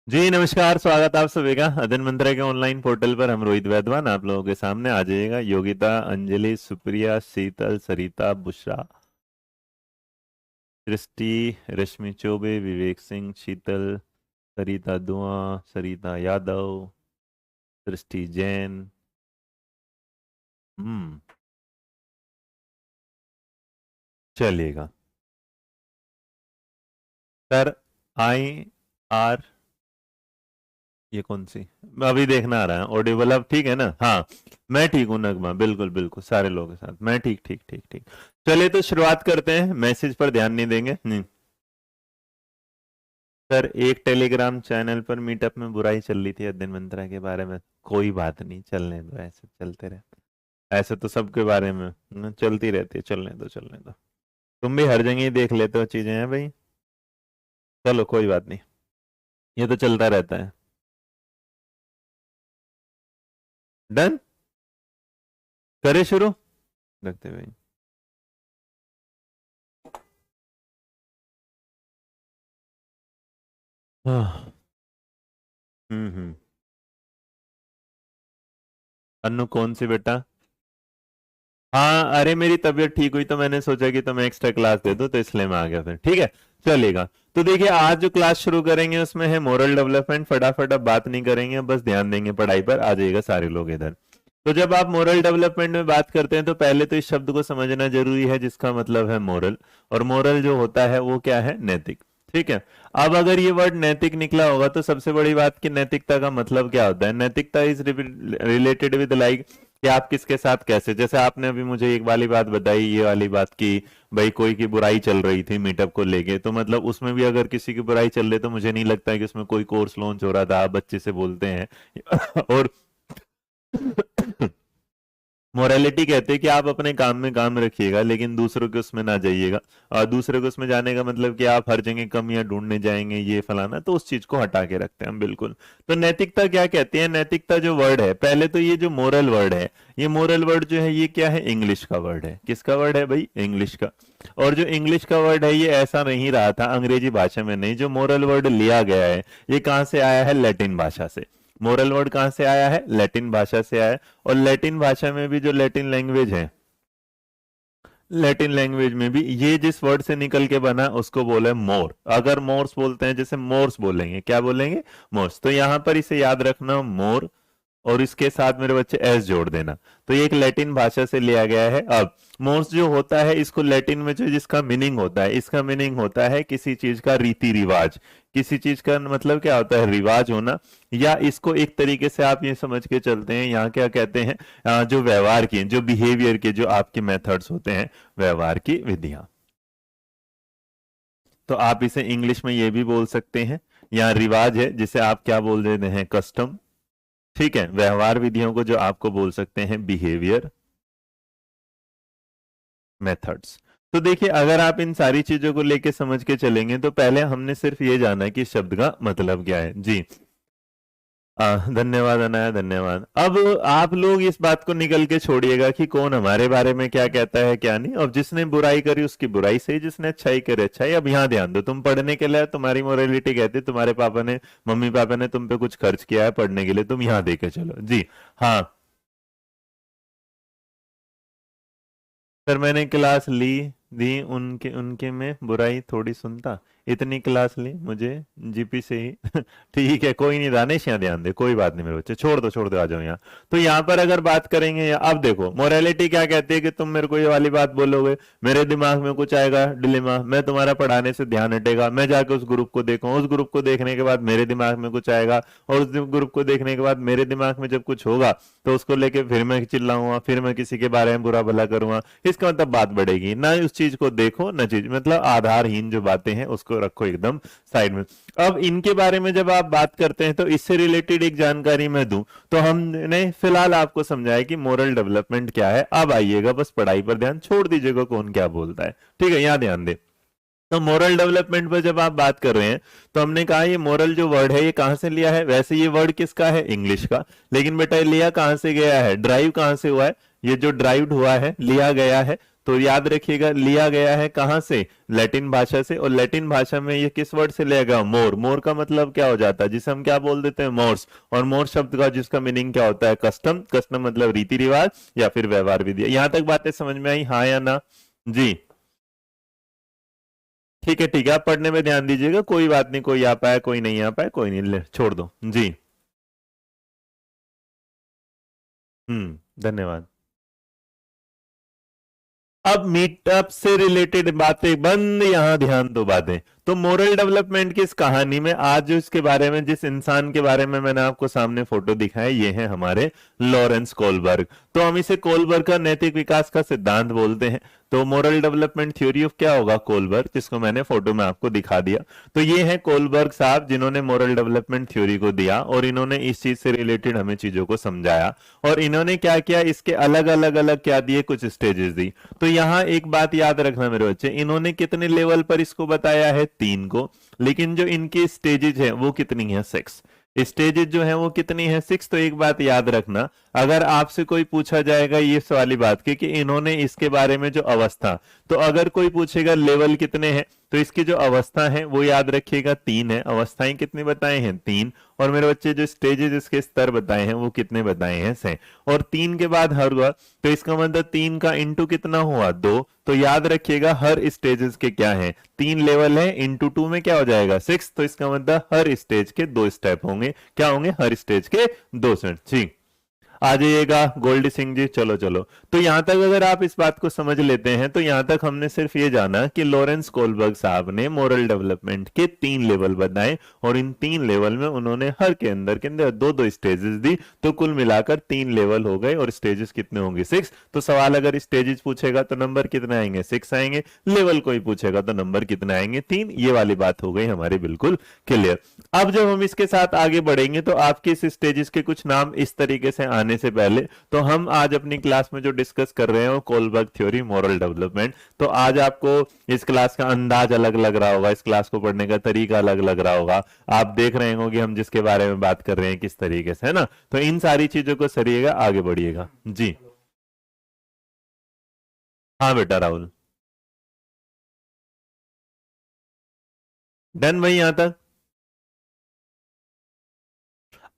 जी नमस्कार, स्वागत आप सभी का अध्ययन मंत्रा के ऑनलाइन पोर्टल पर। हम रोहित वैद्वान आप लोगों के सामने आ जाइएगा। योगिता, अंजलि, सुप्रिया, शीतल, सरिता, बुशरा, सृष्टि, रश्मि चौबे, विवेक सिंह, शीतल, सरिता दुआ, सरिता यादव, सृष्टि जैन। हम्म चलिएगा सर। आई आर, ये कौन सी? अभी देखना आ रहा है ऑडिबल अब, ठीक है ना? हाँ, मैं ठीक हूँ नगमा, बिल्कुल बिल्कुल सारे लोगों के साथ मैं ठीक ठीक ठीक ठीक। चलिए तो शुरुआत करते हैं, मैसेज पर ध्यान नहीं देंगे। सर एक टेलीग्राम चैनल पर मीटअप में बुराई चल रही थी अध्ययन मंत्रा के बारे में। कोई बात नहीं, चलने दो, ऐसे चलते रहे। ऐसे तो सबके बारे में चलती रहती है, चलने दो चलने दो। तुम भी हर जगह ही देख लेते हो चीजें, हैं भाई। चलो कोई बात नहीं, ये तो चलता रहता है। डन, करे शुरू, रखते भाई। हाँ, हम्म। अन्नू कौन सी बेटा? हाँ, अरे मेरी तबीयत ठीक हुई तो मैंने सोचा कि तुम्हें एक्स्ट्रा क्लास दे दो, तो इसलिए मैं आ गया फिर। ठीक है, चलेगा। तो देखिए, आज जो क्लास शुरू करेंगे उसमें है मोरल डेवलपमेंट। फटाफट अब बात नहीं करेंगे, बस ध्यान देंगे पढ़ाई पर। आ जाइएगा सारे लोग इधर। तो जब आप मोरल डेवलपमेंट में बात करते हैं तो पहले तो इस शब्द को समझना जरूरी है, जिसका मतलब है मोरल। और मोरल जो होता है वो क्या है? नैतिक। ठीक है। अब अगर ये वर्ड नैतिक निकला होगा तो सबसे बड़ी बात कि नैतिकता का मतलब क्या होता है। नैतिकता इज रिलेटेड विद लाइक कि आप किसके साथ कैसे, जैसे आपने अभी मुझे एक वाली बात बताई, ये वाली बात की भाई, कोई की बुराई चल रही थी मीटअप को लेके, तो मतलब उसमें भी अगर किसी की बुराई चल रही तो मुझे नहीं लगता है कि उसमें कोई कोर्स लॉन्च हो रहा था, आप बच्चे से बोलते हैं। और मोरालिटी कहते हैं कि आप अपने काम में काम रखिएगा, लेकिन दूसरों के उसमें ना जाइएगा। और दूसरों के उसमें जाने का मतलब कि आप हर जगह कमियां ढूंढने जाएंगे, ये फलाना, तो उस चीज को हटा के रखते हैं हम, बिल्कुल। तो नैतिकता क्या कहते हैं? नैतिकता जो वर्ड है, पहले तो ये जो मोरल वर्ड है, ये मोरल वर्ड जो है ये क्या है? इंग्लिश का वर्ड है। किसका वर्ड है भाई? इंग्लिश का। और जो इंग्लिश का वर्ड है ये ऐसा नहीं रहा था अंग्रेजी भाषा में, नहीं। जो मोरल वर्ड लिया गया है ये कहां से आया है? लैटिन भाषा से। मोरल वर्ड कहां से आया है? लैटिन भाषा से आया है। और लैटिन भाषा में भी जो लैटिन लैंग्वेज है, लैटिन लैंग्वेज में भी ये जिस वर्ड से निकल के बना उसको बोले मोर। अगर मोर्स बोलते हैं, जैसे मोर्स बोलेंगे, क्या बोलेंगे? मोर्स। तो यहां पर इसे याद रखना, मोर, और इसके साथ मेरे बच्चे एस जोड़ देना। तो ये एक लैटिन भाषा से लिया गया है। अब मोर्स जो होता है, इसको लैटिन में जो जिसका मीनिंग होता है, इसका मीनिंग होता है किसी चीज का रीति रिवाज। किसी चीज का मतलब क्या होता है? रिवाज होना। या इसको एक तरीके से आप ये समझ के चलते हैं, यहाँ क्या कहते हैं, जो व्यवहार की, जो बिहेवियर के, जो आपके मेथड्स होते हैं, व्यवहार की विधियां। तो आप इसे इंग्लिश में ये भी बोल सकते हैं। यहाँ रिवाज है जिसे आप क्या बोल देते हैं? कस्टम। ठीक है, व्यवहार विधियों को जो आपको बोल सकते हैं बिहेवियर मेथड्स। तो देखिए, अगर आप इन सारी चीजों को लेके समझ के चलेंगे तो पहले हमने सिर्फ ये जाना है कि इस शब्द का मतलब क्या है। जी, धन्यवाद अनाया, धन्यवाद। अब आप लोग इस बात को निकल के छोड़िएगा कि कौन हमारे बारे में क्या कहता है क्या नहीं, और जिसने बुराई करी उसकी बुराई सही, जिसने अच्छाई करी अच्छाई। अब यहाँ ध्यान दो, तुम पढ़ने के लिए, तुम्हारी मोरालिटी कहती है तुम्हारे पापा ने, मम्मी पापा ने तुम पे कुछ खर्च किया है पढ़ने के लिए, तुम यहाँ दे के चलो। जी हाँ सर, मैंने क्लास ली, दी, उनके उनके में बुराई थोड़ी सुनता, इतनी क्लास ली मुझे जीपी से ही। ठीक है, कोई नहीं दानिश, यहाँ ध्यान दे, कोई बात नहीं मेरे बच्चे, छोड़ दो, आ जाओ यहाँ। तो यहाँ पर अगर बात करेंगे, अब देखो मोरालिटी क्या कहती है कि तुम मेरे को ये वाली बात बोलोगे, मेरे दिमाग में कुछ आएगा डिलेमा, मैं तुम्हारा पढ़ाने से ध्यान हटेगा, मैं जाके उस ग्रुप को देखूं, उस ग्रुप को देखने के बाद मेरे दिमाग में कुछ आएगा, और उस ग्रुप को देखने के बाद मेरे दिमाग में जब कुछ होगा तो उसको लेके फिर मैं चिल्लाऊंगा, फिर मैं किसी के बारे में बुरा भला करूंगा। इसका मतलब बात बढ़ेगी ना, उस चीज को देखो ना, चीज मतलब आधारहीन जो बातें हैं उसको रखो एकदम साइड में। अब इनके बारे में जब आप बात करते हैं तो इससे रिलेटेड एक जानकारी मैं दूं, तो हमने फिलहाल आपको समझाया कि मोरल डेवलपमेंट क्या है। अब आइएगा, बस पढ़ाई पर ध्यान छोड़ दीजिएगा कौन क्या बोलता है। ठीक है, यहां ध्यान दे। तो मोरल डेवलपमेंट पर जब आप बात कर रहे हैं तो हमने कहा ये मोरल जो वर्ड है ये कहां से लिया है? वैसे ये वर्ड किसका है? इंग्लिश का। लेकिन बेटा लिया कहां से गया है? ड्राइव कहां से हुआ है? ये जो ड्राइव हुआ है, लिया गया है, तो याद रखिएगा लिया गया है कहां से, लैटिन भाषा से, और लैटिन भाषा में ये किस वर्ड से लिया गया, मोर। मोर का मतलब क्या हो जाता है, जिसे हम क्या बोल देते हैं, मोर्स। और मोर शब्द का जिसका मीनिंग क्या होता है, कस्टम। कस्टम मतलब रीति रिवाज या फिर व्यवहार विधि। यहां तक बातें समझ में आई, हाँ या ना जी? ठीक है ठीक है, आप पढ़ने में ध्यान दीजिएगा, कोई बात नहीं, कोई आ पाया कोई नहीं आ पाया, कोई नहीं, ले छोड़ दो जी। धन्यवाद। अब मीटअप से रिलेटेड बातें बंद, यहां ध्यान दो बातें। तो मोरल डेवलपमेंट की इस कहानी में आज जो इसके बारे में, जिस इंसान के बारे में मैंने आपको सामने फोटो दिखाया, ये है हमारे लॉरेंस कोलबर्ग। तो हम इसे कोलबर्ग का नैतिक विकास का सिद्धांत बोलते हैं। तो मोरल डेवलपमेंट थ्योरी ऑफ क्या होगा, कोलबर्ग, जिसको मैंने फोटो में आपको दिखा दिया। तो ये है कोलबर्ग साहब जिन्होंने मोरल डेवलपमेंट थ्योरी को दिया, और इन्होंने इस चीज से रिलेटेड हमें चीजों को समझाया। और इन्होंने क्या किया, इसके अलग अलग अलग क्या दिए, कुछ स्टेजेस दी। तो यहां एक बात याद रखना मेरे बच्चे, इन्होंने कितने लेवल पर इसको बताया है, 3 को। लेकिन जो इनकी स्टेजेस है वो कितनी है, 6। स्टेजेस जो है वो कितनी है, 6। तो एक बात याद रखना, अगर आपसे कोई पूछा जाएगा ये सवाली बात की कि इन्होंने इसके बारे में जो अवस्था, तो अगर कोई पूछेगा लेवल कितने हैं, तो इसकी जो अवस्था है वो याद रखिएगा 3 है। अवस्थाएं कितनी बताए हैं, 3। और मेरे बच्चे जो स्टेजेस, इसके स्तर बताए हैं वो कितने बताए हैं, 6। और 3 के बाद हर हुआ, तो इसका मतलब 3 का इंटू कितना हुआ, 2। तो याद रखिएगा हर स्टेजेस के क्या है, 3 लेवल है, इंटू 2 में क्या हो जाएगा, 6। तो इसका मतलब हर स्टेज के 2 स्टेप होंगे, क्या होंगे, हर स्टेज के 2 स्टेप। ठीक, आ जाइएगा गोल्डी सिंह जी, चलो चलो। तो यहां तक अगर आप इस बात को समझ लेते हैं, तो यहां तक हमने सिर्फ ये जाना कि लॉरेंस कोलबर्ग साहब ने मोरल डेवलपमेंट के 3 लेवल बताए, और इन 3 लेवल में उन्होंने हर के अंदर 2-2 स्टेजेस दी। तो कुल मिलाकर 3 लेवल हो गए, और स्टेजेस कितने होंगे, 6। तो सवाल अगर स्टेजेस पूछेगा तो नंबर कितने आएंगे, 6 आएंगे। लेवल कोई पूछेगा तो नंबर कितने आएंगे, 3। ये वाली बात हो गई हमारी बिल्कुल क्लियर। अब जब हम इसके साथ आगे बढ़ेंगे, तो आपके इस स्टेजेस के कुछ नाम इस तरीके से आने से पहले, तो हम आज अपनी क्लास में जो डिस्कस कर रहे हैं वो कोलबर्ग थ्योरी, मोरल डेवलपमेंट। तो आज आपको इस क्लास का अंदाज अलग लग रहा होगा, इस क्लास को पढ़ने का तरीका अलग लग रहा होगा। आप देख रहे होंगे कि हम जिसके बारे में बात कर रहे हैं किस तरीके से, है ना। तो इन सारी चीजों को सरिएगा, आगे बढ़िएगा जी। हाँ बेटा राहुल, डन भाई यहां तक।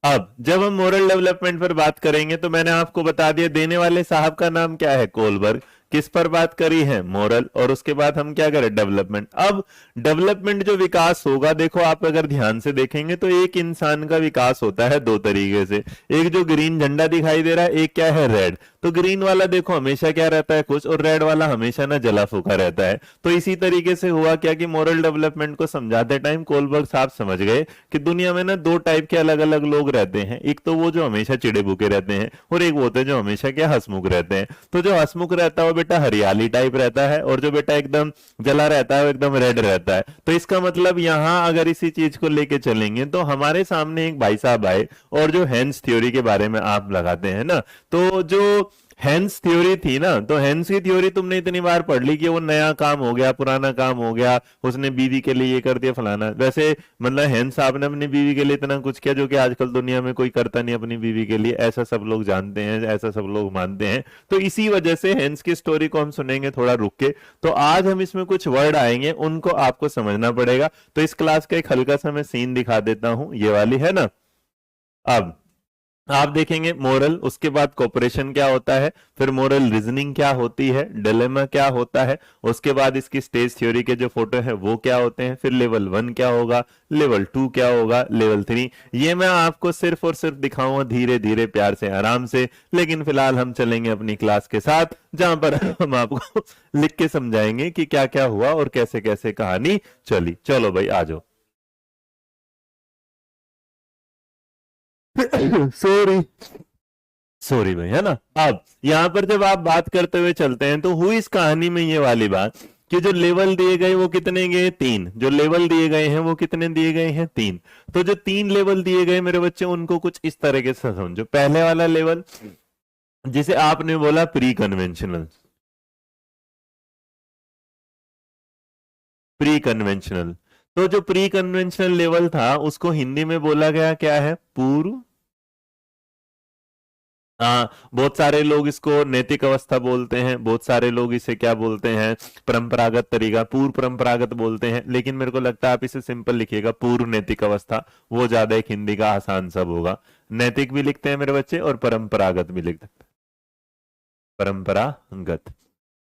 अब जब हम मोरल डेवलपमेंट पर बात करेंगे, तो मैंने आपको बता दिया देने वाले साहब का नाम क्या है, कोलबर्ग। किस पर बात करी है, मोरल। और उसके बाद हम क्या करें, डेवलपमेंट। अब डेवलपमेंट जो विकास होगा, देखो आप अगर ध्यान से देखेंगे तो एक इंसान का विकास होता है 2 तरीके से। एक जो ग्रीन झंडा दिखाई दे रहा है, एक क्या है, रेड। तो ग्रीन वाला देखो हमेशा क्या रहता है, कुछ, और रेड वाला हमेशा ना जला फूका रहता है। तो इसी तरीके से हुआ क्या कि मोरल डेवलपमेंट को समझाते टाइम कोलबर्ग साहब समझ गए कि दुनिया में ना 2 टाइप के अलग अलग लोग रहते हैं। एक तो वो जो हमेशा चिड़े भूखे रहते हैं, और एक वो होते हैं जो हमेशा क्या, हंसमुख रहते हैं। तो जो हंसमुख रहता है वो बेटा हरियाली टाइप रहता है, और जो बेटा एकदम जला रहता है वो एकदम रेड रहता है। तो इसका मतलब यहां अगर इसी चीज को लेके चलेंगे, तो हमारे सामने एक भाई साहब आए, और जो हेंस थ्योरी के बारे में आप लगाते हैं ना, तो जो हेंस थ्योरी थी ना, तो हेंस की थ्योरी तुमने इतनी बार पढ़ ली कि वो नया काम हो गया, पुराना काम हो गया, उसने बीवी के लिए ये कर दिया फलाना। वैसे मतलब हेंस साहब ने अपनी बीवी के लिए इतना कुछ किया जो कि आजकल दुनिया में कोई करता नहीं अपनी बीवी के लिए, ऐसा सब लोग जानते हैं, ऐसा सब लोग मानते हैं। तो इसी वजह से हेंस की स्टोरी को हम सुनेंगे थोड़ा रुक के। तो आज हम इसमें कुछ वर्ड आएंगे, उनको आपको समझना पड़ेगा। तो इस क्लास का एक हल्का सा मैं सीन दिखा देता हूं, ये वाली है ना। अब आप देखेंगे मोरल, उसके बाद कॉपरेशन क्या होता है, फिर मोरल रीजनिंग क्या होती है, डिलेमा क्या होता है, उसके बाद इसकी स्टेज थ्योरी के जो फोटो है वो क्या होते हैं, फिर लेवल 1 क्या होगा, लेवल 2 क्या होगा, लेवल 3। ये मैं आपको सिर्फ और सिर्फ दिखाऊंगा धीरे धीरे, प्यार से, आराम से। लेकिन फिलहाल हम चलेंगे अपनी क्लास के साथ, जहां पर हम आपको लिख के समझाएंगे कि क्या क्या हुआ और कैसे कैसे कहानी चली। चलो भाई आ जाओ। सॉरी सॉरी भाई, है ना। अब यहां पर जब आप बात करते हुए चलते हैं, तो हुई इस कहानी में ये वाली बात कि जो लेवल दिए गए वो कितने गए, 3। जो लेवल दिए गए हैं वो कितने दिए गए हैं, 3। तो जो 3 लेवल दिए गए मेरे बच्चे, उनको कुछ इस तरीके से समझो। पहले वाला लेवल जिसे आपने बोला प्री कन्वेंशनल, प्री कन्वेंशनल। तो जो प्री कन्वेंशनल लेवल था उसको हिंदी में बोला गया क्या है, पूर्व बहुत सारे लोग इसको नैतिक अवस्था बोलते हैं, बहुत सारे लोग इसे क्या बोलते हैं, परंपरागत तरीका, पूर्व परंपरागत बोलते हैं, लेकिन मेरे को लगता है आप इसे सिंपल लिखिएगा, पूर्व नैतिक अवस्था, वो ज्यादा एक हिंदी का आसान सब होगा। नैतिक भी लिखते हैं मेरे बच्चे और परंपरागत भी लिखते हैं, परंपरागत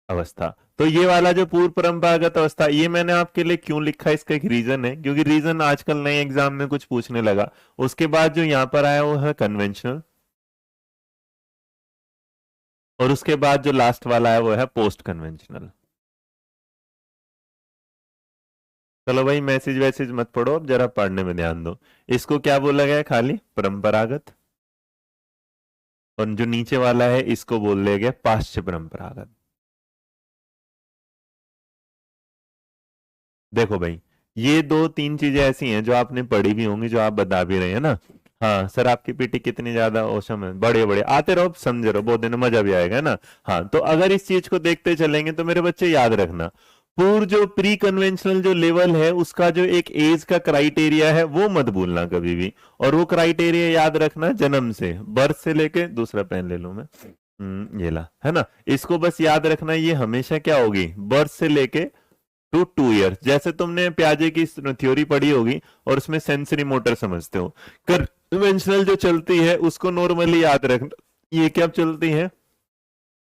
अवस्था। तो ये वाला जो पूर्व परंपरागत अवस्था, ये मैंने आपके लिए क्यों लिखा है, इसका एक रीजन है, क्योंकि रीजन आजकल नए एग्जाम में कुछ पूछने लगा। उसके बाद जो यहां पर आया वो है कन्वेंशनल, और उसके बाद जो लास्ट वाला है वो है पोस्ट कन्वेंशनल। चलो भाई मैसेज वैसेज मत पढ़ो, अब जरा पढ़ने में ध्यान दो। इसको क्या बोला गया है, खाली परंपरागत, और जो नीचे वाला है इसको बोल दिया गया पाश्चात्य परंपरागत। देखो भाई, ये दो तीन चीजें ऐसी हैं जो आपने पढ़ी भी होंगी, जो आप बता भी रहे हैं ना। हाँ सर, आपकी पीटी कितनी ज्यादा औसम है, बड़े बड़े आते रहो, समझे रहो, बहुत दिन मजा भी आएगा ना। हाँ, तो अगर इस चीज को देखते चलेंगे तो मेरे बच्चे याद रखना, पूर्व जो प्री कन्वेंशनल जो लेवल है उसका जो एक एज का क्राइटेरिया है वो मत भूलना कभी भी। और वो क्राइटेरिया याद रखना जन्म से, बर्थ से लेके, दूसरा पेन ले लूं मैं, ये ला, है ना, इसको बस याद रखना, ये हमेशा क्या होगी, बर्थ से लेके टू 2 ईयर्स। जैसे तुमने प्याजे की थ्योरी पढ़ी होगी और उसमें सेंसरी मोटर समझते हो, कन्वेंशनल जो चलती है उसको नॉर्मली याद रखना, ये क्या चलती है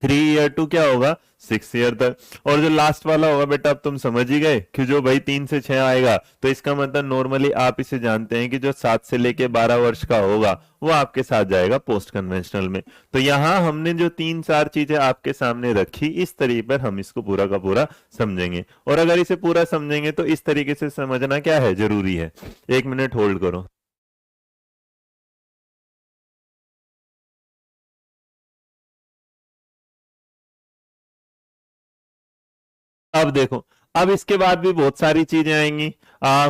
3 ईयर टू क्या होगा 6 ईयर तक। और जो लास्ट वाला होगा बेटा, अब तुम समझ ही गए कि जो भाई 3 से 6 आएगा, तो इसका मतलब नॉर्मली आप इसे जानते हैं कि जो 7 से लेके 12 वर्ष का होगा वो आपके साथ जाएगा पोस्ट कन्वेंशनल में। तो यहां हमने जो 3-4 चीजें आपके सामने रखी, इस तरीके पर हम इसको पूरा का पूरा समझेंगे। और अगर इसे पूरा समझेंगे तो इस तरीके से समझना क्या है, जरूरी है। 1 मिनट होल्ड करो। अब देखो, अब इसके बाद भी बहुत सारी चीजें आएंगी।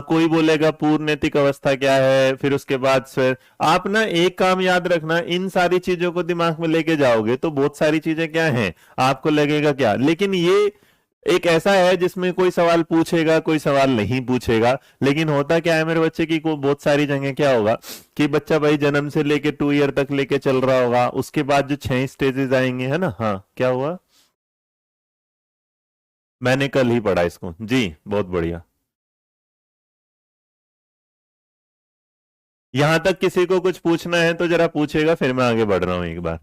कोई बोलेगा पूर्व नैतिक अवस्था क्या है, फिर उसके बाद फिर आप ना एक काम याद रखना, इन सारी चीजों को दिमाग में लेके जाओगे तो बहुत सारी चीजें क्या हैं आपको लगेगा क्या, लेकिन ये एक ऐसा है जिसमें कोई सवाल पूछेगा कोई सवाल नहीं पूछेगा। लेकिन होता क्या है मेरे बच्चे की, को बहुत सारी जगह क्या होगा कि बच्चा भाई जन्म से लेके 2 ईयर तक लेके चल रहा होगा, उसके बाद जो 6 स्टेजेस आएंगे, है ना, हाँ क्या हुआ, मैंने कल ही पढ़ा इसको जी, बहुत बढ़िया। यहां तक किसी को कुछ पूछना है तो जरा पूछेगा, फिर मैं आगे बढ़ रहा हूं एक बार।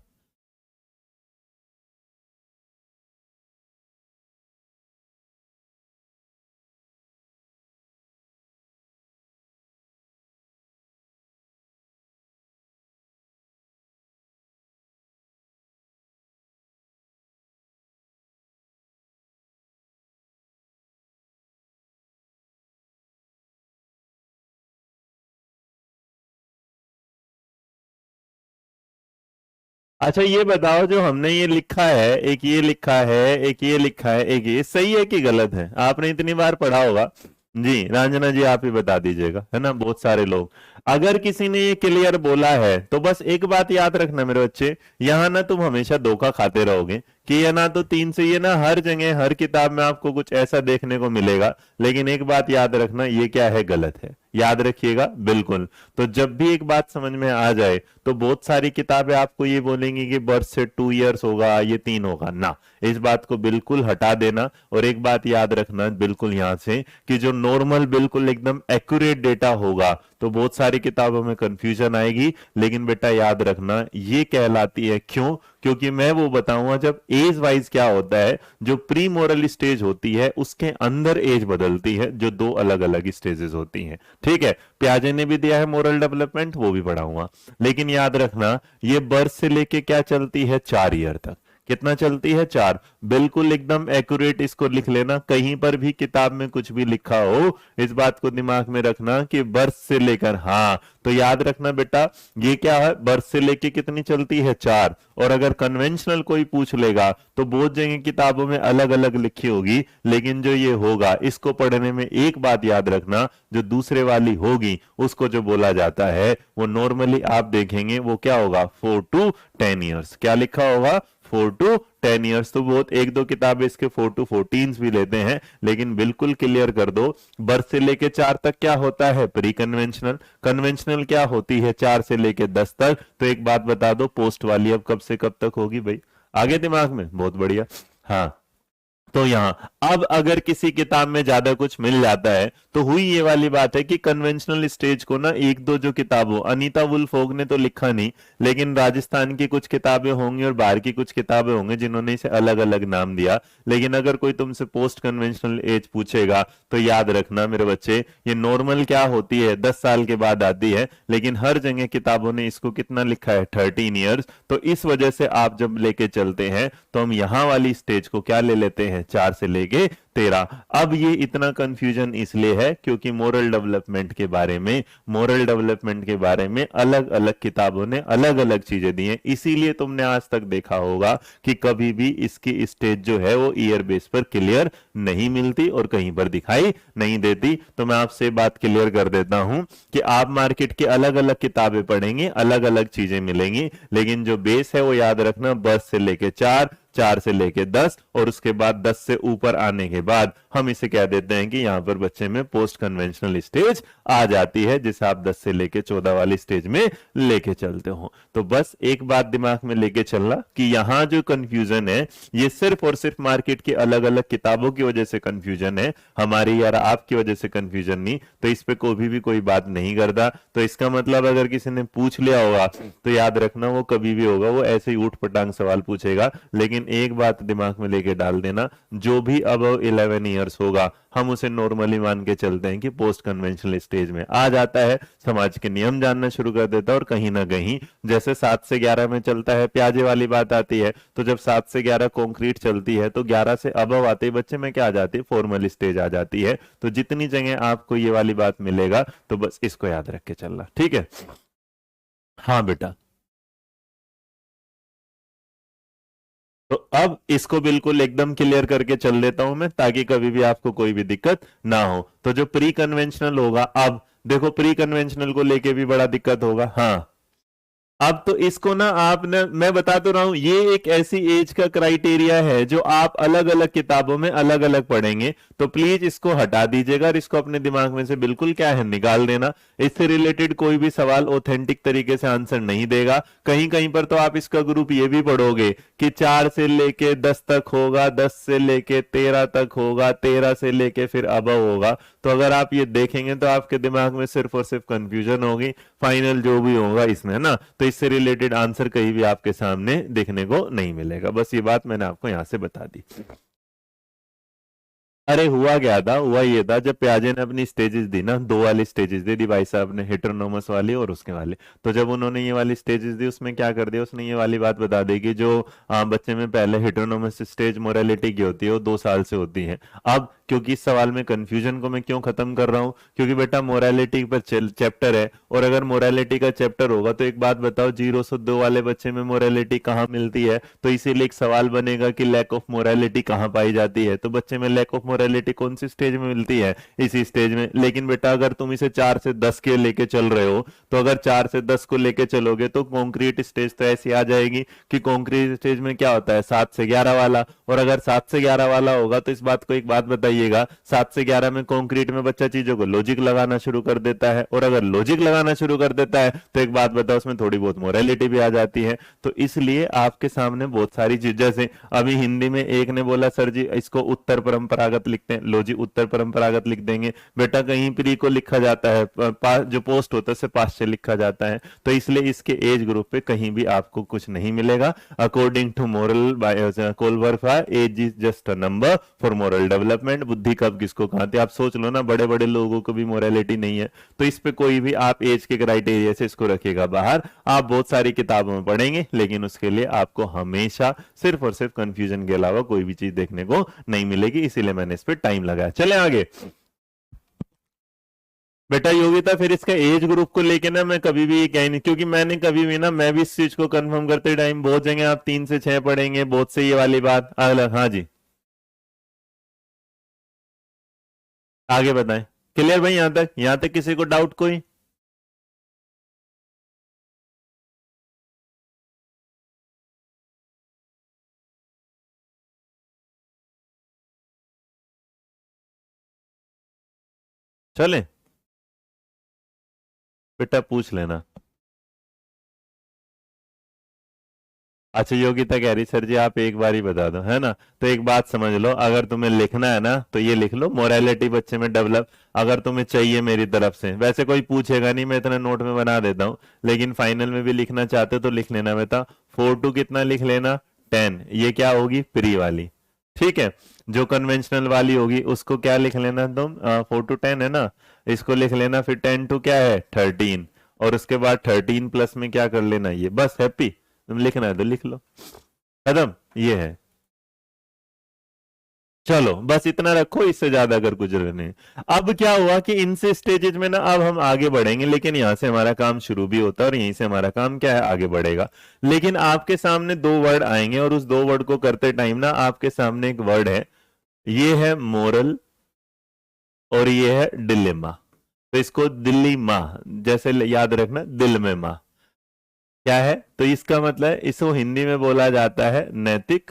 अच्छा ये बताओ, जो हमने ये लिखा है, एक ये लिखा है, एक ये लिखा है, एक ये सही है कि गलत है, आपने इतनी बार पढ़ा होगा जी। रंजना जी आप ही बता दीजिएगा, है ना, बहुत सारे लोग। अगर किसी ने ये क्लियर बोला है तो बस एक बात याद रखना मेरे बच्चे, यहां ना तुम हमेशा धोखा खाते रहोगे कि ये ना तो 3 से, ये ना हर जगह हर किताब में आपको कुछ ऐसा देखने को मिलेगा। लेकिन एक बात याद रखना, ये क्या है, गलत है, याद रखिएगा बिल्कुल। तो जब भी एक बात समझ में आ जाए तो बहुत सारी किताबें आपको ये बोलेंगी कि बर्थ से 2 ईयर्स होगा, ये 3 होगा ना, इस बात को बिल्कुल हटा देना। और एक बात याद रखना बिल्कुल यहां से, कि जो नॉर्मल बिल्कुल एकदम एक्यूरेट डेटा होगा, तो बहुत सारी किताबों में कंफ्यूजन आएगी। लेकिन बेटा याद रखना, ये कहलाती है, क्यों, क्योंकि मैं वो बताऊंगा जब एज वाइज क्या होता है, जो प्री मोरल स्टेज होती है उसके अंदर एज बदलती है, जो 2 अलग अलग स्टेजेस होती हैं। ठीक है, प्याजे ने भी दिया है मोरल डेवलपमेंट, वो भी पढ़ाऊंगा। लेकिन याद रखना, ये बर्थ से लेके क्या चलती है, 4 ईयर तक। कितना चलती है, 4। बिल्कुल एकदम एक्यूरेट इसको लिख लेना, कहीं पर भी किताब में कुछ भी लिखा हो इस बात को दिमाग में रखना कि बर्थ से लेकर, हाँ तो याद रखना बेटा, ये क्या है, बर्थ से लेके कितनी चलती है, 4। और अगर कन्वेंशनल कोई पूछ लेगा तो बहुत जगह किताबों में अलग अलग लिखी होगी, लेकिन जो ये होगा इसको पढ़ने में एक बात याद रखना, जो दूसरे वाली होगी उसको जो बोला जाता है वो नॉर्मली आप देखेंगे वो क्या होगा, 4 to 10 ईयर्स। क्या लिखा होगा, 4 to 10 ईयर्स। तो बहुत एक दो किताबें इसके 4 to 14 भी लेते हैं, लेकिन बिल्कुल क्लियर कर दो, बर्थ से लेके 4 तक क्या होता है, प्री कन्वेंशनल। कन्वेंशनल क्या होती है, 4 से लेके 10 तक। तो एक बात बता दो, पोस्ट वाली अब कब से कब तक होगी भाई, आगे दिमाग में, बहुत बढ़िया। हाँ, तो यहां अब अगर किसी किताब में ज्यादा कुछ मिल जाता है तो हुई ये वाली बात है कि कन्वेंशनल स्टेज को ना एक दो जो किताबों, अनीता वुल्फ ने तो लिखा नहीं, लेकिन राजस्थान की कुछ किताबें होंगी और बाहर की कुछ किताबें होंगी जिन्होंने इसे अलग अलग नाम दिया। लेकिन अगर कोई तुमसे पोस्ट कन्वेंशनल एज पूछेगा तो याद रखना मेरे बच्चे, ये नॉर्मल क्या होती है, 10 साल के बाद आती है, लेकिन हर जगह किताबों ने इसको कितना लिखा है, 13 ईयर्स। तो इस वजह से आप जब लेके चलते हैं तो हम यहां वाली स्टेज को क्या ले लेते हैं, 4 से लेके 13। अब ये इतना कंफ्यूजन इसलिए है क्योंकि मोरल डेवलपमेंट के बारे में अलग अलग किताबों ने अलग अलग चीजें दी हैं। इसीलिए तुमने आज तक देखा होगा कि कभी भी इसकी स्टेज जो है वो ईयर बेस पर क्लियर नहीं मिलती और कहीं पर दिखाई नहीं देती। तो मैं आपसे बात क्लियर कर देता हूं कि आप मार्केट के अलग अलग किताबें पढ़ेंगे, अलग अलग चीजें मिलेंगी, लेकिन जो बेस है वो याद रखना, बस से लेके 4, 4 से लेके 10 और उसके बाद 10 से ऊपर आने के बाद हम इसे कह देते हैं कि यहां पर बच्चे में पोस्ट कन्वेंशनल स्टेज आ जाती है, जिसे आप 10 से लेके 14 वाली स्टेज में लेके चलते हो। तो बस एक बात दिमाग में लेके चलना कि यहां जो कंफ्यूजन है ये सिर्फ और सिर्फ मार्केट की अलग अलग किताबों की वजह से कंफ्यूजन है, हमारी यार आपकी वजह से कंफ्यूजन नहीं। तो इस पे कभी भी कोई बात नहीं करता। तो इसका मतलब अगर किसी ने पूछ लिया होगा तो याद रखना वो कभी भी होगा, वो ऐसे ही ऊट पटांग सवाल पूछेगा। लेकिन एक बात दिमाग में लेके डाल देना, जो भी अब 11 ईयर्स होगा हम उसे नॉर्मली मान के चलते हैं कि पोस्ट कन्वेंशनल स्टेज में आ जाता है, समाज के नियम जानना शुरू कर देता है। और कहीं ना कहीं जैसे 7 से 11 में चलता है, प्याजे वाली बात आती है, तो जब 7 से 11 कॉन्क्रीट चलती है तो 11 से अबव आते ही बच्चे में क्या आ जाती है, फॉर्मल स्टेज आ जाती है। तो जितनी जगह आपको ये वाली बात मिलेगा तो बस इसको याद रख के चलना, ठीक है। हाँ बेटा, तो अब इसको बिल्कुल एकदम क्लियर करके चल देता हूं मैं, ताकि कभी भी आपको कोई भी दिक्कत ना हो। तो जो प्री कन्वेंशनल होगा, अब देखो प्री कन्वेंशनल को लेके भी बड़ा दिक्कत होगा। हाँ, अब तो इसको ना आपने, मैं बता तो रहा हूं, ये एक ऐसी एज का क्राइटेरिया है जो आप अलग अलग किताबों में अलग अलग पढ़ेंगे। तो प्लीज इसको हटा दीजिएगा और इसको अपने दिमाग में से बिल्कुल क्या है, निकाल देना। इससे रिलेटेड कोई भी सवाल ऑथेंटिक तरीके से आंसर नहीं देगा। कहीं कहीं पर तो आप इसका ग्रुप ये भी पढ़ोगे कि 4 से लेके 10 तक होगा, 10 से लेके 13 तक होगा, 13 से लेके फिर अबव होगा। तो अगर आप ये देखेंगे तो आपके दिमाग में सिर्फ और सिर्फ कंफ्यूजन होगी, फाइनल जो भी होगा इसमें ना, तो इससे रिलेटेड आंसर कहीं भी आपके सामने देखने को नहीं मिलेगा। बस ये बात मैंने आपको यहां से बता दी। अरे हुआ क्या था, हुआ ये था, जब प्याजे ने अपनी स्टेजेस दी ना, 2 वाली स्टेजेस दे दी भाई साहब ने, हेटेरोनोमस वाली और उसके वाले। तो जब उन्होंने ये वाली स्टेजेस दी उसमें क्या कर दिया, उसने ये वाली बात बता दी कि जो बच्चे में पहले हेटेरोनोमस स्टेज मोरालिटी की होती है वो 2 साल से होती है। अब क्योंकि इस सवाल में कंफ्यूजन को मैं क्यों खत्म कर रहा हूं, क्योंकि बेटा मोरालिटी पर चैप्टर है, और अगर मोरालिटी का चैप्टर होगा तो एक बात बताओ, 0 से 2 वाले बच्चे में मोरालिटी कहां मिलती है। तो इसीलिए एक सवाल बनेगा कि लैक ऑफ मोरालिटी कहां पाई जाती है। तो बच्चे में लैक ऑफ मोरालिटी कौन सी स्टेज में मिलती है, इसी स्टेज में। लेकिन बेटा अगर तुम इसे 4 से 10 के लेके चल रहे हो, तो अगर 4 से 10 को लेके चलोगे तो कॉन्क्रीट स्टेज तो ऐसी आ जाएगी कि कॉन्क्रीट स्टेज में क्या होता है, 7 से 11 वाला। और अगर 7 से 11 वाला होगा तो इस बात को एक बात बताइएगा, 7 से 11 में कॉन्क्रीट में बच्चा चीजों को लॉजिक लगाना शुरू कर देता है, और अगर लॉजिक लगाना शुरू कर देता है तो एक बात बताओ, उसमें थोड़ी बहुत मोरालिटी भी आ जाती है। तो इसलिए आपके सामने बहुत सारी चीजें से, अभी हिंदी में एक ने बोला सर जी इसको उत्तर परंपरागत लिखते हैं, लो जी उत्तर परंपरागत लिख देंगे। बेटा कहीं प्री को लिखा जाता है, जो पोस्ट होता है उसे पाश्चात्य लिखा जाता है। तो इसलिए इसके एज ग्रुप पे कहीं भी आपको कुछ नहीं मिलेगा। According to moral Kohlberg, age is just a number for moral development. बुद्धि कब किसको कहां थी, आप सोच लो ना, बड़े बड़े लोगों को भी मोरालिटी नहीं है। तो इस पे कोई भी आप एज के क्राइटेरिया से इसको रखेगा बाहर। आप बहुत सारी किताबों में पढ़ेंगे, लेकिन उसके लिए आपको हमेशा सिर्फ और सिर्फ कंफ्यूजन के अलावा कोई भी चीज देखने को नहीं मिलेगी। इसीलिए मैंने इस पे टाइम लगाया। चले आगे बेटा, योग्यता फिर इसका एज ग्रुप को लेके ना मैं कभी भी ये कह नहीं, क्योंकि मैंने कभी भी ना, मैं भी इस चीज को कंफर्म करते टाइम बहुत जगह आप 3 से 6 पढ़ेंगे, बहुत से ये वाली बात अलग। हाँ जी, आगे बताएं। क्लियर भाई, यहां तक किसी को डाउट कोई? चले बेटा, पूछ लेना। अच्छा, योगिता कह रही सर जी आप एक बार ही बता दो, है ना। तो एक बात समझ लो, अगर तुम्हें लिखना है ना तो ये लिख लो, मोरालिटी बच्चे में डेवलप। अगर तुम्हें चाहिए मेरी तरफ से, वैसे कोई पूछेगा नहीं, मैं इतना नोट में बना देता हूँ, लेकिन फाइनल में भी लिखना चाहते हो तो लिख लेना बेटा। 4 to कितना लिख लेना, 10। ये क्या होगी, प्री वाली। ठीक है, जो कन्वेंशनल वाली होगी उसको क्या लिख लेना तुम, 4 to 10 है ना, इसको लिख लेना। फिर 10 to क्या है, 13, और उसके बाद 13 प्लस में क्या कर लेना, ये बस हैप्पी। तुम लिखना है तो लिख लो, खत्म, ये है। चलो बस इतना रखो, इससे ज्यादा अगर कुछ नहीं। अब क्या हुआ कि इनसे स्टेजेस में ना अब हम आगे बढ़ेंगे, लेकिन यहां से हमारा काम शुरू भी होता है और यहीं से हमारा काम क्या है, आगे बढ़ेगा। लेकिन आपके सामने 2 वर्ड आएंगे और उस 2 वर्ड को करते टाइम ना आपके सामने एक वर्ड है, ये है मोरल और ये है डिलेमा। तो इसको दिल्ली माँ जैसे याद रखना, दिल में माँ क्या है, तो इसका मतलब है, इसको हिंदी में बोला जाता है नैतिक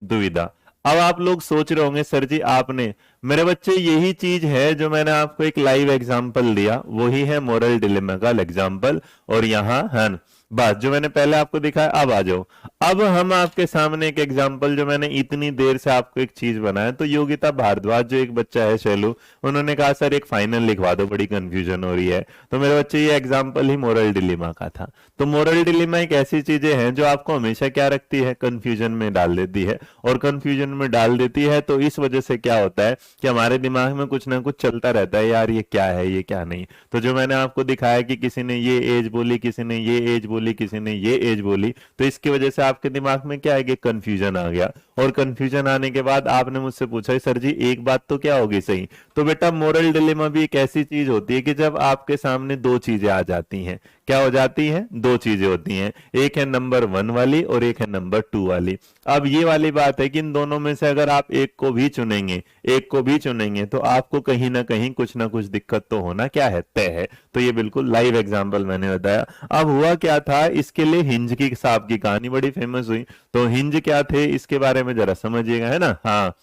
दुविधा। अब आप लोग सोच रहे होंगे सर जी आपने, मेरे बच्चे यही चीज है जो मैंने आपको एक लाइव एग्जांपल दिया, वही है मोरल डिलेमा का एग्जांपल। और यहां है बस जो मैंने पहले आपको दिखाया, अब आ जाओ। अब हम आपके सामने एक एग्जांपल, जो मैंने इतनी देर से आपको एक चीज बनाया, तो योगिता भारद्वाज जो एक बच्चा है शैलू, उन्होंने कहा सर एक फाइनल लिखवा दो, बड़ी कंफ्यूजन हो रही है। तो मेरे बच्चे ये एग्जांपल ही मोरल डिलेमा का था। तो मोरल डिलेमा एक ऐसी चीजें हैं जो आपको हमेशा क्या रखती है, कंफ्यूजन में डाल देती है। और कंफ्यूजन में डाल देती है तो इस वजह से क्या होता है कि हमारे दिमाग में कुछ ना कुछ चलता रहता है, यार ये क्या है, ये क्या नहीं। तो जो मैंने आपको दिखाया कि किसी ने ये एज बोली, किसी ने ये एज बोली, किसी ने ये एज बोली, तो इसकी वजह से आपके दिमाग में क्या है कि कंफ्यूजन आ गया। और कंफ्यूजन आने के बाद आपने मुझसे पूछा सर जी एक बात तो क्या होगी सही। तो बेटा मोरल डिलेमा भी एक ऐसी चीज होती है कि जब आपके सामने 2 चीजें आ जाती हैं, क्या हो जाती हैं, 2 चीजें होती हैं, एक है नंबर 1 वाली और एक है नंबर 2 वाली। अब ये वाली बात है कि इन दोनों में से अगर आप एक को भी चुनेंगे, एक को भी चुनेंगे, तो आपको कहीं ना कहीं कुछ ना कुछ दिक्कत तो होना क्या है, तय है। तो ये बिल्कुल लाइव एग्जांपल मैंने बताया। अब हुआ क्या था, इसके लिए हिंज की साहब की कहानी बड़ी फेमस हुई। तो हिंज क्या थे इसके बारे में जरा समझिएगा, है ना। हाँ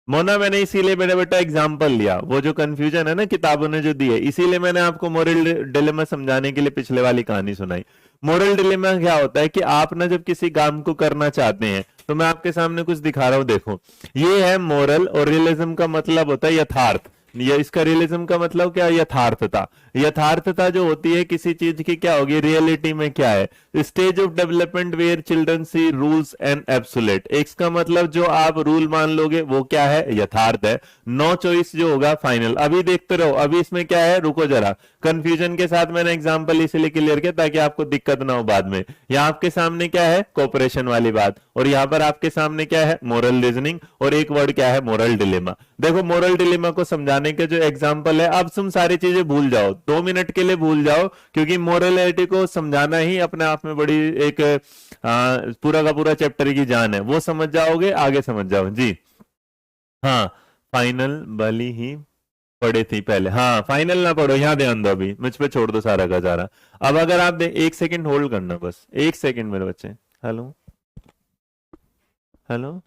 मोना, मैंने इसीलिए मेरा बेटा एग्जाम्पल लिया, वो जो कंफ्यूजन है ना किताबों ने जो दी है, इसीलिए मैंने आपको मोरल डिलेमा समझाने के लिए पिछले वाली कहानी सुनाई। मोरल डिलेमा क्या होता है कि आप ना जब किसी काम को करना चाहते हैं, तो मैं आपके सामने कुछ दिखा रहा हूं, देखो ये है मोरल, और रियलिज्म का मतलब होता है यथार्थ। ये इसका रियलिज्म का मतलब क्या है, यथार्थता। यथार्थता जो होती है किसी चीज की, क्या होगी, रियलिटी में क्या है, stage of development where children see rules and absolute. इसका मतलब जो आप रूल मान लोगे वो क्या है, यथार्थ है। नो चॉइस जो होगा फाइनल। अभी देखते रहो, अभी इसमें क्या है, रुको जरा, कंफ्यूजन के साथ मैंने एग्जांपल इसलिए क्लियर किया ताकि आपको दिक्कत ना हो बाद में। यहाँ आपके सामने क्या है, कोऑपरेशन वाली बात, और यहाँ पर आपके सामने क्या है, मोरल रीजनिंग, और एक वर्ड क्या है, मोरल डिलेमा। देखो मोरल डिलेमा को समझाने के जो एग्जांपल है, अब तुम सारी चीजें भूल जाओ, 2 मिनट के लिए भूल जाओ, क्योंकि मोरलिटी को समझाना ही अपने आप में बड़ी एक पूरा का पूरा चैप्टर की जान है। वो समझ जाओगे, आगे समझ जाओ जी। हाँ फाइनल वाली ही पढ़े थी पहले, हाँ फाइनल ना पढ़ो, यहां ध्यान दो, अभी मुझ पे छोड़ दो सारा का सारा। अब अगर आप 1 सेकंड होल्ड करना, बस 1 सेकंड मेरे बच्चे। हेलो हेलो,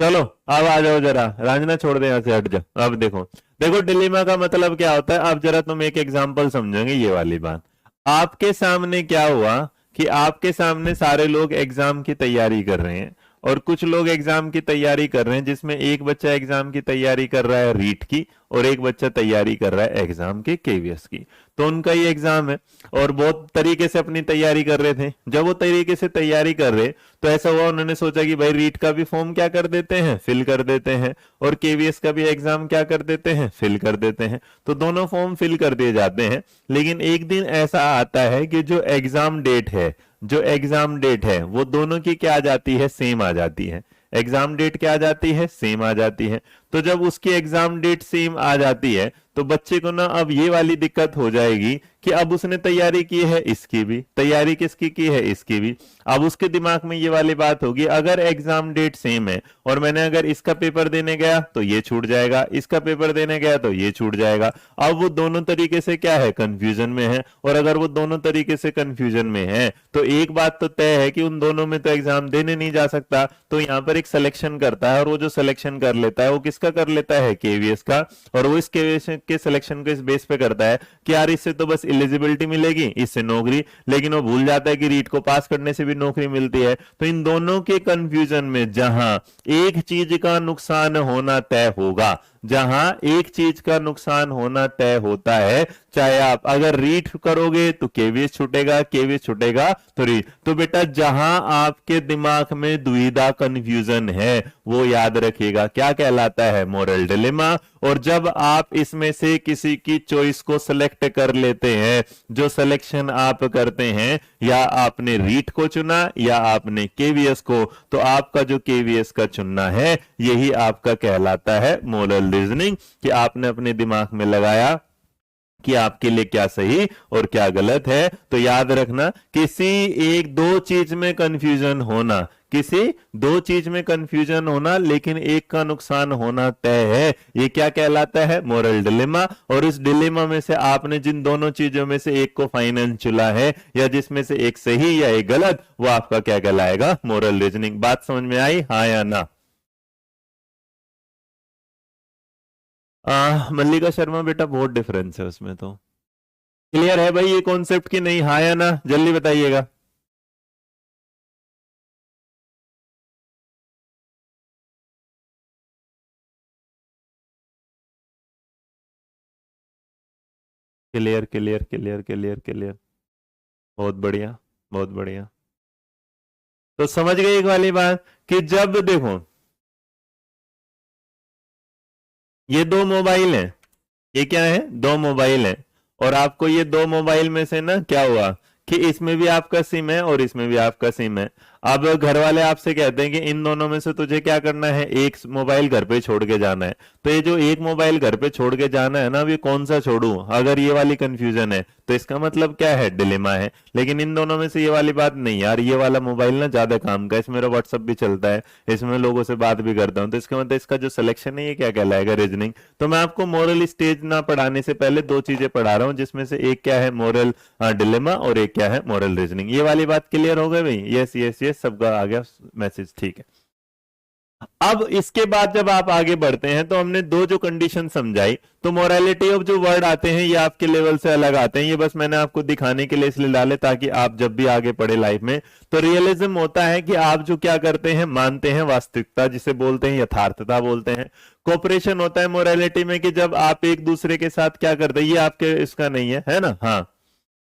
चलो अब आ जाओ जरा, रांझना छोड़ दे, यहाँ से हट जाओ। अब देखो, देखो डिलेमा का मतलब क्या होता है। अब जरा तुम एक एग्जांपल समझोगे ये वाली बात। आपके सामने क्या हुआ कि आपके सामने सारे लोग एग्जाम की तैयारी कर रहे हैं, और कुछ लोग एग्जाम की तैयारी कर रहे हैं, जिसमें एक बच्चा एग्जाम की तैयारी कर रहा है रीट की, और एक बच्चा तैयारी कर रहा है एग्जाम के केवीएस की। तो उनका ये एग्जाम है, और बहुत तरीके से अपनी तैयारी कर रहे थे। जब वो तरीके से तैयारी कर रहे, तो ऐसा हुआ, उन्होंने सोचा कि भाई रीट का भी फॉर्म क्या कर देते हैं, फिल कर देते हैं, और केवीएस का भी एग्जाम क्या कर देते हैं, फिल कर देते हैं। तो दोनों फॉर्म फिल कर दिए जाते हैं। लेकिन एक दिन ऐसा आता है कि जो एग्जाम डेट है, जो एग्जाम डेट है वो दोनों की क्या आ जाती है, सेम आ जाती है। एग्जाम डेट क्या आ जाती है, सेम आ जाती है। तो जब उसकी एग्जाम डेट सेम आ जाती है, तो बच्चे को ना अब ये वाली दिक्कत हो जाएगी कि अब उसने तैयारी की है इसकी भी, तैयारी किसकी की है, इसकी भी। अब उसके दिमाग में ये वाली बात होगी, अगर एग्जाम डेट सेम है और मैंने अगर इसका पेपर देने गया तो ये छूट जाएगा, इसका पेपर देने गया तो ये छूट जाएगा। अब वो दोनों तरीके से क्या है, कंफ्यूजन में है। और अगर वो दोनों तरीके से कंफ्यूजन में है तो एक बात तो तय है कि उन दोनों में तो एग्जाम देने नहीं जा सकता। तो यहां पर एक सिलेक्शन करता है, और वो जो सिलेक्शन कर लेता है वो किसका कर लेता है, केवीएस का। और वो इस केवीएस के सिलेक्शन को इस बेस पे करता है कि यार इससे तो बस एलिजिबिलिटी मिलेगी, इससे नौकरी, लेकिन वो भूल जाता है कि रीट को पास करने से भी नौकरी मिलती है। तो इन दोनों के कंफ्यूजन में जहां एक चीज का नुकसान होना तय होगा, जहां एक चीज का नुकसान होना तय होता है, चाहे आप अगर रीट करोगे तो केवीएस छूटेगा, केवीएस छूटेगा तो रीट। तो बेटा जहां आपके दिमाग में दुविधा कंफ्यूजन है वो याद रखिएगा क्या कहलाता है, मोरल डिलेमा। और जब आप इसमें से किसी की चॉइस को सिलेक्ट कर लेते हैं, जो सिलेक्शन आप करते हैं, या आपने रीट को चुना या आपने केवीएस को, तो आपका जो केवीएस का चुनना है यही आपका कहलाता है मोरल रीजनिंग, कि आपने अपने दिमाग में लगाया कि आपके लिए क्या सही और क्या गलत है। तो याद रखना, किसी एक दो चीज में कंफ्यूजन होना, किसी दो चीज में कंफ्यूजन होना लेकिन एक का नुकसान होना तय है, ये क्या कहलाता है, मोरल डिलेमा। और इस डिलेमा में से आपने जिन दोनों चीजों में से एक को फाइनल चुना है, या जिसमें से एक सही या एक गलत, वो आपका क्या कहलाएगा, मोरल रीजनिंग। बात समझ में आई, हाँ या ना? मल्लिका शर्मा बेटा बहुत डिफरेंस है उसमें तो। क्लियर है भाई ये कॉन्सेप्ट की नहीं, हाँ या ना, जल्दी बताइएगा। Clear clear clear clear clear, बहुत बढ़िया बहुत बढ़िया। तो समझ गए एक वाली बात कि जब देखो ये दो मोबाइल हैं, ये क्या है, दो मोबाइल हैं, और आपको ये दो मोबाइल में से ना क्या हुआ कि इसमें भी आपका सिम है और इसमें भी आपका सिम है। अब घर वाले आपसे कहते हैं कि इन दोनों में से तुझे क्या करना है, एक मोबाइल घर पे छोड़ के जाना है। तो ये जो एक मोबाइल घर पे छोड़ के जाना है ना, अब ये कौन सा छोड़ूं, अगर ये वाली कंफ्यूजन है तो इसका मतलब क्या है, डिलेमा है। लेकिन इन दोनों में से ये वाली बात नहीं, यार ये वाला मोबाइल ना ज्यादा काम का, इसमें मेरा व्हाट्सअप भी चलता है, इसमें लोगों से बात भी करता हूं, तो इसका मतलब इसका जो सिलेक्शन है ये क्या कहलाएगा, रीजनिंग। तो मैं आपको मोरल स्टेज ना पढ़ाने से पहले दो चीजें पढ़ा रहा हूं, जिसमें से एक क्या है, मोरल डिलेमा, और एक क्या है, मोरल रीजनिंग। ये वाली बात क्लियर हो गई भाई, यस यस यस, सबका आ गया मैसेज, ठीक है। अब इसके बाद जब आप आगे बढ़ते हैं तो हमने दो जो कंडीशन समझाई, तो मोरालिटी ऑफ जो वर्ड आते हैं ये आपके लेवल से अलग आते हैं, ये बस मैंने आपको दिखाने के लिए इसलिए डाले ताकि आप जब भी आगे पढ़े लाइफ में। तो रियलिज्म होता है कि आप जो क्या करते हैं, मानते हैं वास्तविकता, जिसे बोलते हैं यथार्थता बोलते हैं। कोऑपरेशन होता है मोरालिटी में कि जब आप एक दूसरे के साथ क्या करते हैं, ये आपके इसका नहीं है ना, हाँ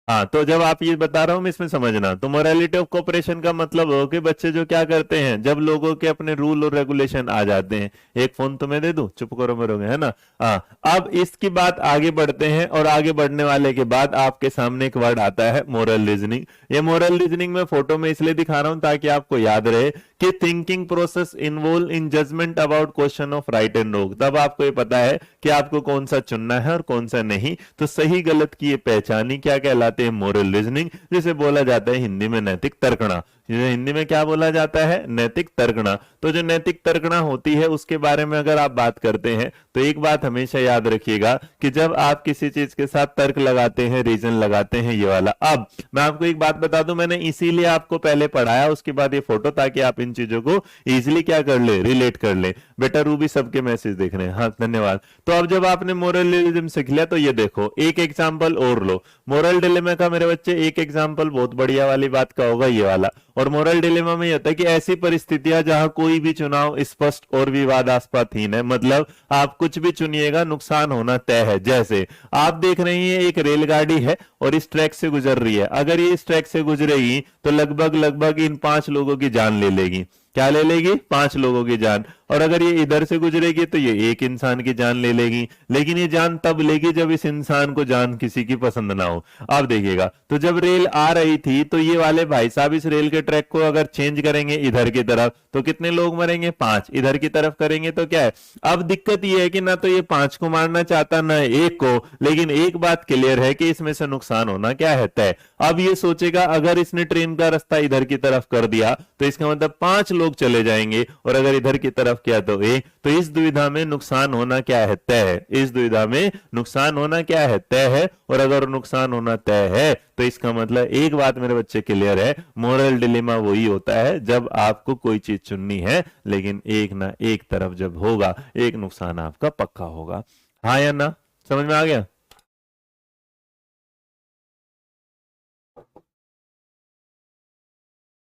हाँ। तो जब आप ये बता रहा हूं मैं इसमें समझना, तो मोरालिटी ऑफ कोऑपरेशन का मतलब हो कि बच्चे जो क्या करते हैं, जब लोगों के अपने रूल और रेगुलेशन आ जाते हैं, एक फोन तुम्हें दे दूं, चुप करो मरोगे, है ना। हाँ, अब इसकी बात आगे बढ़ते हैं, और आगे बढ़ने वाले के बाद आपके सामने एक वर्ड आता है मोरल रीजनिंग। ये मोरल रीजनिंग में फोटो में इसलिए दिखा रहा हूं ताकि आपको याद रहे कि thinking process involve in judgement about question of right and wrong. तब आपको ये पता है कि आपको कौन सा चुनना है और कौन सा नहीं। तो सही गलत की ये पहचान ही क्या कहलाते हैं, मोरल रीजनिंग, जिसे बोला जाता है हिंदी में नैतिक तर्कणा। हिंदी में क्या बोला जाता है, नैतिक तर्कणा। तो जो नैतिक तर्कणा होती है उसके बारे में अगर आप बात करते हैं तो एक बात हमेशा याद रखिएगा कि जब आप किसी चीज के साथ तर्क लगाते हैं, रीजन लगाते हैं, ये वाला। अब मैं आपको एक बात बता दूं, मैंने इसीलिए आपको पहले पढ़ाया, उसके बाद ये फोटो, ताकि आप इन चीजों को इजिली क्या कर ले, रिलेट कर ले। बेटा रूबी सबके मैसेज देख रहे हैं, हाँ धन्यवाद। तो अब जब आपने मोरलिज्म सीख लिया तो ये देखो एक एग्जाम्पल और लो। मोरल डिलेमा का मेरे बच्चे एक एग्जाम्पल बहुत बढ़िया वाली बात का होगा, ये वाला। और मोरल डिलेमा में यह होता है कि ऐसी परिस्थितियां जहां कोई भी चुनाव स्पष्ट और विवादास्पदहीन है, मतलब आप कुछ भी चुनिएगा नुकसान होना तय है। जैसे आप देख रहे हैं एक रेलगाड़ी है और इस ट्रैक से गुजर रही है, अगर ये इस ट्रैक से गुजरेगी तो लगभग लगभग इन 5 लोगों की जान ले लेगी। क्या ले लेगी? 5 लोगों की जान। और अगर ये इधर से गुजरेगी तो ये एक इंसान की जान ले लेगी, लेकिन ये जान तब लेगी जब इस इंसान को जान किसी की पसंद ना हो। अब देखिएगा, तो जब रेल आ रही थी तो ये वाले भाई साहब इस रेल के ट्रैक को अगर चेंज करेंगे इधर की तरफ तो कितने लोग मरेंगे? 5। इधर की तरफ करेंगे तो क्या है? अब दिक्कत ये है कि ना तो ये 5 को मारना चाहता ना एक को, लेकिन एक बात क्लियर है कि इसमें से नुकसान होना क्या है? तय। अब ये सोचेगा अगर इसने ट्रेन का रास्ता इधर की तरफ कर दिया तो इसका मतलब 5 लोग चले जाएंगे, और अगर इधर की तरफ किया तो एक। तो इस दुविधा में नुकसान होना क्या है? तय है। इस दुविधा में नुकसान होना क्या है? तय है। और अगर नुकसान होना तय है तो इसका मतलब एक बात मेरे बच्चे क्लियर है, मोरल डिलेमा वही होता है जब आपको कोई चीज चुननी है लेकिन एक ना एक तरफ जब होगा, एक नुकसान आपका पक्का होगा। हाँ या ना? समझ में आ गया?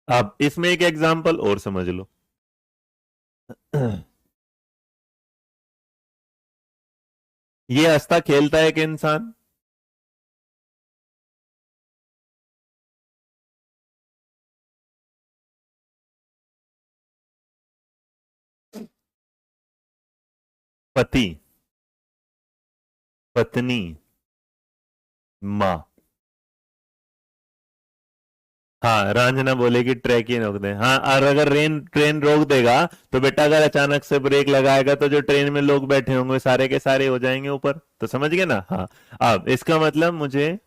अब इसमें एक एग्जांपल और समझ लो। ये हंसता खेलता है कि इंसान? पति, पत्नी, माँ। हाँ, रांझना बोलेगी ट्रैक ही रोक दे। हाँ, और अगर ट्रेन रोक देगा तो बेटा अगर अचानक से ब्रेक लगाएगा तो जो ट्रेन में लोग बैठे होंगे सारे के सारे हो जाएंगे ऊपर। तो समझ गए ना? हाँ। अब इसका मतलब मुझे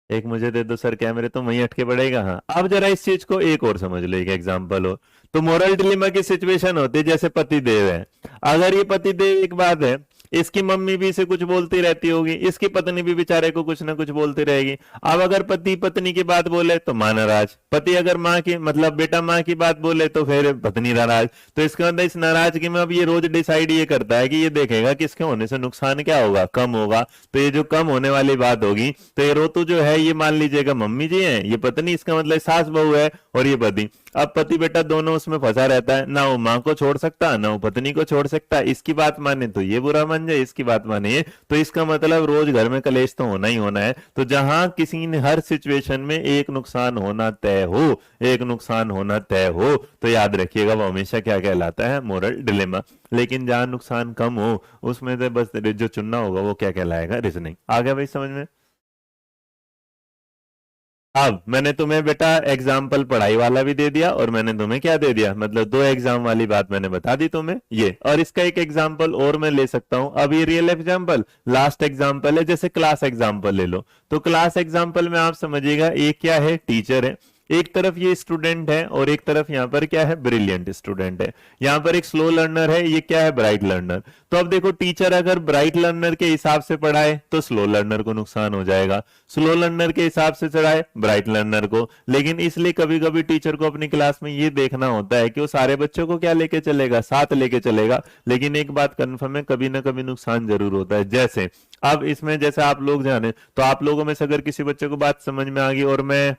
एक मुझे दे दो सर कैमरे, तो वहीं अटके पड़ेगा। हाँ, अब जरा इस चीज को एक और समझ लो, एक एग्जांपल हो। तो मोरल डिलेमा की सिचुएशन होती है जैसे पति देव है। अगर ये पति देव एक बात है, इसकी मम्मी भी इसे कुछ बोलती रहती होगी, इसकी पत्नी भी बेचारे को कुछ ना कुछ बोलती रहेगी। अब अगर पति पत्नी की बात बोले तो मां नाराज, पति अगर माँ की मतलब बेटा माँ की बात बोले तो फिर पत्नी नाराज। तो इसका मतलब इस नाराजगी में अब ये रोज डिसाइड ये करता है कि ये देखेगा कि इसके होने से नुकसान क्या होगा? कम होगा। तो ये जो कम होने वाली बात होगी, तो ये रोतु जो है ये मान लीजिएगा मम्मी जी हैं, ये पत्नी, इसका मतलब सास बहू है, और ये पति। अब पति बेटा दोनों उसमें फंसा रहता है, ना वो माँ को छोड़ सकता ना वो पत्नी को छोड़ सकता। इसकी बात माने तो ये बुरा मान जाए, इसकी बात माने ये। तो इसका मतलब रोज घर में कलेश तो होना ही होना है। तो जहां किसी ने हर सिचुएशन में एक नुकसान होना तय हो, एक नुकसान होना तय हो, तो याद रखिएगा वो हमेशा क्या कहलाता है? Moral dilemma. लेकिन जहां नुकसान कम हो उसमें तो बस जो चुनना होगा वो क्या कहलाएगा? रीजनिंग। आ गया भाई समझ में? अब मैंने तुम्हें बेटा एग्जाम्पल पढ़ाई वाला भी दे दिया, और मैंने तुम्हें क्या दे दिया, मतलब 2 एग्जाम वाली बात मैंने बता दी तुम्हें ये। और इसका एक एग्जाम्पल और मैं ले सकता हूं। अब ये रियल एग्जाम्पल लास्ट एग्जाम्पल है, जैसे क्लास एग्जाम्पल ले लो। तो क्लास एग्जाम्पल में आप समझिएगा, एक क्या है? टीचर है, एक तरफ ये स्टूडेंट है, और एक तरफ यहाँ पर क्या है? ब्रिलियंट स्टूडेंट है। यहाँ पर एक स्लो लर्नर है, ये क्या है? Bright learner. तो अब देखो, टीचर अगर ब्राइट लर्नर के हिसाब से पढ़ाए तो स्लो लर्नर को नुकसान हो जाएगा, स्लो लर्नर के हिसाब से चढ़ाए ब्राइट लर्नर को। लेकिन इसलिए कभी कभी टीचर को अपनी क्लास में ये देखना होता है कि वो सारे बच्चों को क्या लेके चलेगा? साथ लेके चलेगा। लेकिन एक बात कंफर्म है, कभी ना कभी नुकसान जरूर होता है। जैसे अब इसमें जैसे आप लोग जाने, तो आप लोगों में से अगर किसी बच्चे को बात समझ में आ गई और मैं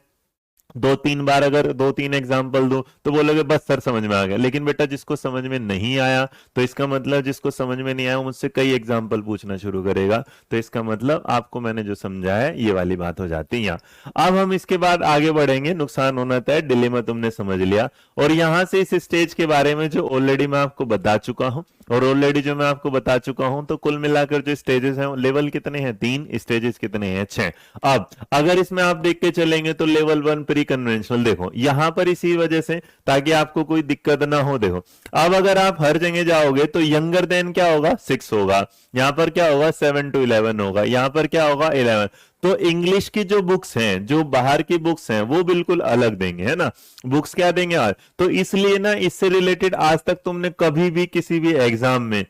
2-3 बार अगर 2-3 एग्जाम्पल दूं तो बोलोगे बस सर समझ में आ गया। लेकिन बेटा जिसको समझ में नहीं आया, तो इसका मतलब जिसको समझ में नहीं आया वो मुझसे कई एग्जाम्पल पूछना शुरू करेगा। तो इसका मतलब आपको मैंने जो समझाया है ये वाली बात हो जाती है यहाँ। अब हम इसके बाद आगे बढ़ेंगे। नुकसान होना तय, डिलेमा तुमने समझ लिया, और यहां से इस स्टेज के बारे में जो ऑलरेडी मैं आपको बता चुका हूं, और ऑलरेडी जो मैं आपको बता चुका हूं, तो कुल मिलाकर जो स्टेजेस हैं, लेवल कितने हैं? 3। स्टेजेस कितने हैं? 6। अब अगर इसमें आप देख के चलेंगे तो लेवल 1 प्री कन्वेंशनल, देखो यहां पर इसी वजह से, ताकि आपको कोई दिक्कत ना हो। देखो अब अगर आप हर जगह जाओगे तो यंगर देन क्या होगा? 6 होगा, यहां पर क्या होगा? 7 to 11 होगा, यहां पर क्या होगा? 11। तो इंग्लिश की जो बुक्स हैं, जो बाहर की बुक्स हैं, वो बिल्कुल अलग देंगे, है ना? बुक्स क्या देंगे आज? तो इसलिए ना, इससे रिलेटेड आज तक तुमने कभी भी किसी भी एग्जाम में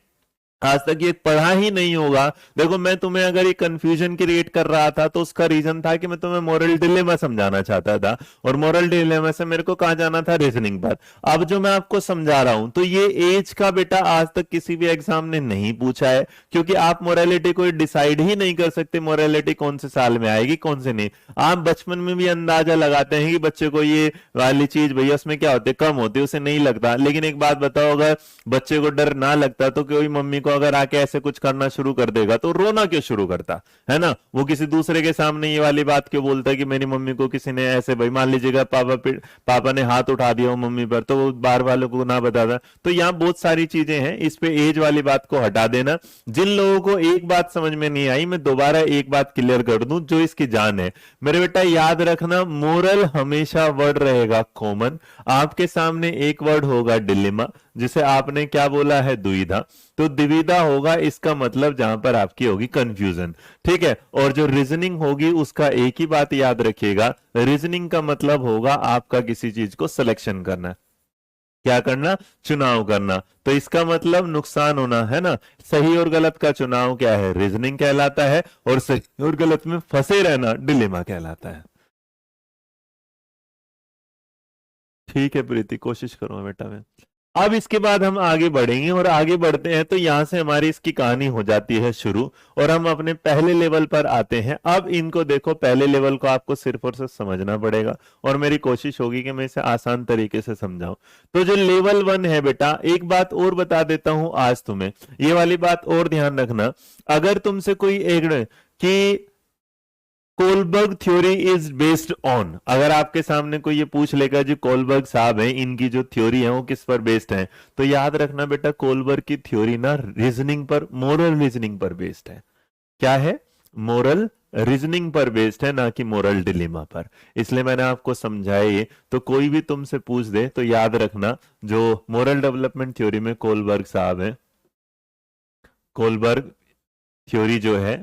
आज तक ये पढ़ा ही नहीं होगा। देखो मैं तुम्हें अगर ये कंफ्यूजन क्रिएट कर रहा था तो उसका रीजन था कि मैं तुम्हें मोरल डिलेमा समझाना चाहता था, और मोरल डिलेमा से मेरे को कहां जाना था? रीजनिंग पर। अब जो मैं आपको समझा रहा हूं, तो ये एज का बेटा आज तक किसी भी एग्जाम ने नहीं पूछा है, क्योंकि आप मोरालिटी को डिसाइड ही नहीं कर सकते मोरालिटी कौन से साल में आएगी कौन से नहीं। आप बचपन में भी अंदाजा लगाते हैं कि बच्चे को ये वाली चीज भैया उसमें क्या होती है? कम होती है, उसे नहीं लगता। लेकिन एक बात बताओ, अगर बच्चे को डर ना लगता तो कोई मम्मी को अगर आके ऐसे कुछ करना शुरू कर देगा तो रोना क्यों शुरू करता है ना, वो किसी दूसरे के सामने ये वाली बात क्यों बोलता है कि मेरी मम्मी को किसी ने ऐसे, भाई मान लीजिएगा पापा ने हाथ उठा दिया हो मम्मी पर, तो वो बाहर वालों को ना बताता। तो यहाँ बहुत सारी चीजें हैं, इस पे एज वाली बात को हटा देना। जिन लोगों को एक बात समझ में नहीं आई, मैं दोबारा एक बात क्लियर कर दूं जो इसकी जान है। मेरे बेटा याद रखना, मोरल हमेशा वर्ड रहेगा कॉमन। आपके सामने एक वर्ड होगा डिलेमा, जिसे आपने क्या बोला है, दुविधा, तो दुविधा होगा, इसका मतलब जहां पर आपकी होगी कंफ्यूजन, ठीक है। और जो रीजनिंग होगी उसका एक ही बात याद रखिएगा, रीजनिंग का मतलब होगा आपका किसी चीज को सिलेक्शन करना, क्या करना, चुनाव करना। तो इसका मतलब नुकसान होना है ना, सही और गलत का चुनाव क्या है, रीजनिंग कहलाता है, और सही और गलत में फंसे रहना डिलेमा कहलाता है। ठीक है प्रीति, कोशिश करूंगा बेटा मैं। अब इसके बाद हम आगे बढ़ेंगे, और आगे बढ़ते हैं तो यहां से हमारी इसकी कहानी हो जाती है शुरू, और हम अपने पहले लेवल पर आते हैं। अब इनको देखो, पहले लेवल को आपको सिर्फ और सिर्फ समझना पड़ेगा, और मेरी कोशिश होगी कि मैं इसे आसान तरीके से समझाऊं। तो जो लेवल 1 है बेटा, एक बात और बता देता हूं आज तुम्हें, ये वाली बात और ध्यान रखना। अगर तुमसे कोई एक कि Kohlberg theory is based on, अगर आपके सामने कोई ये पूछ लेगा जी कोलबर्ग साहब हैं, इनकी जो थ्योरी है वो किस पर बेस्ड है, तो याद रखना बेटा कोलबर्ग की थ्योरी ना रीजनिंग पर, मोरल रीजनिंग पर बेस्ड है। क्या है, मोरल रीजनिंग पर बेस्ड है, ना कि मोरल डिलेमा पर। इसलिए मैंने आपको समझाया ये। तो कोई भी तुमसे पूछ दे तो याद रखना, जो मोरल डेवलपमेंट थ्योरी में कोलबर्ग साहब है, कोलबर्ग थ्योरी जो है,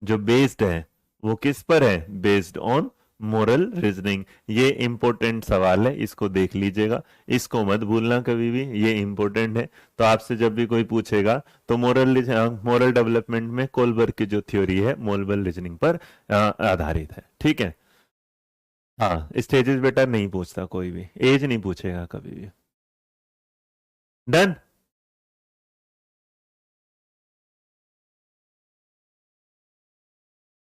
जो बेस्ड है, वो किस पर है, बेस्ड ऑन मोरल रीजनिंग। ये इंपॉर्टेंट सवाल है, इसको देख लीजिएगा, इसको मत भूलना कभी भी, ये इंपॉर्टेंट है। तो आपसे जब भी कोई पूछेगा तो मोरल डेवलपमेंट में कोलबर्ग की जो थ्योरी है मोरल रीजनिंग पर आधारित है, ठीक है। हाँ, स्टेजेस बेटा नहीं पूछता कोई भी, एज नहीं पूछेगा कभी भी। डन।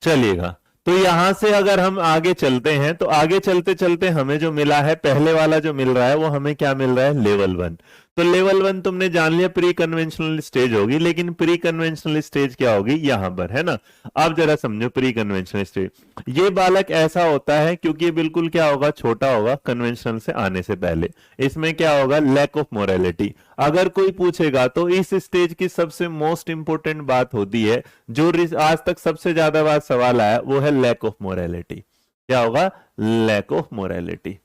चलिएगा, तो यहां से अगर हम आगे चलते हैं, तो आगे चलते चलते हमें जो मिला है, पहले वाला जो मिल रहा है वो हमें क्या मिल रहा है, लेवल 1। तो लेवल 1 तुमने जान लिया, प्री कन्वेंशनल स्टेज होगी, लेकिन प्री कन्वेंशनल स्टेज क्या होगी, यहां पर है ना। अब जरा समझो प्री कन्वेंशनल स्टेज, ये बालक ऐसा होता है क्योंकि ये बिल्कुल क्या होगा, छोटा होगा कन्वेंशनल से आने से पहले। इसमें क्या होगा, लैक ऑफ मोरालिटी। अगर कोई पूछेगा तो इस स्टेज की सबसे मोस्ट इंपोर्टेंट बात होती है, जो आज तक सबसे ज्यादा बार सवाल आया, वो है लैक ऑफ मोरालिटी। क्या होगा, लैक ऑफ मोरालिटी,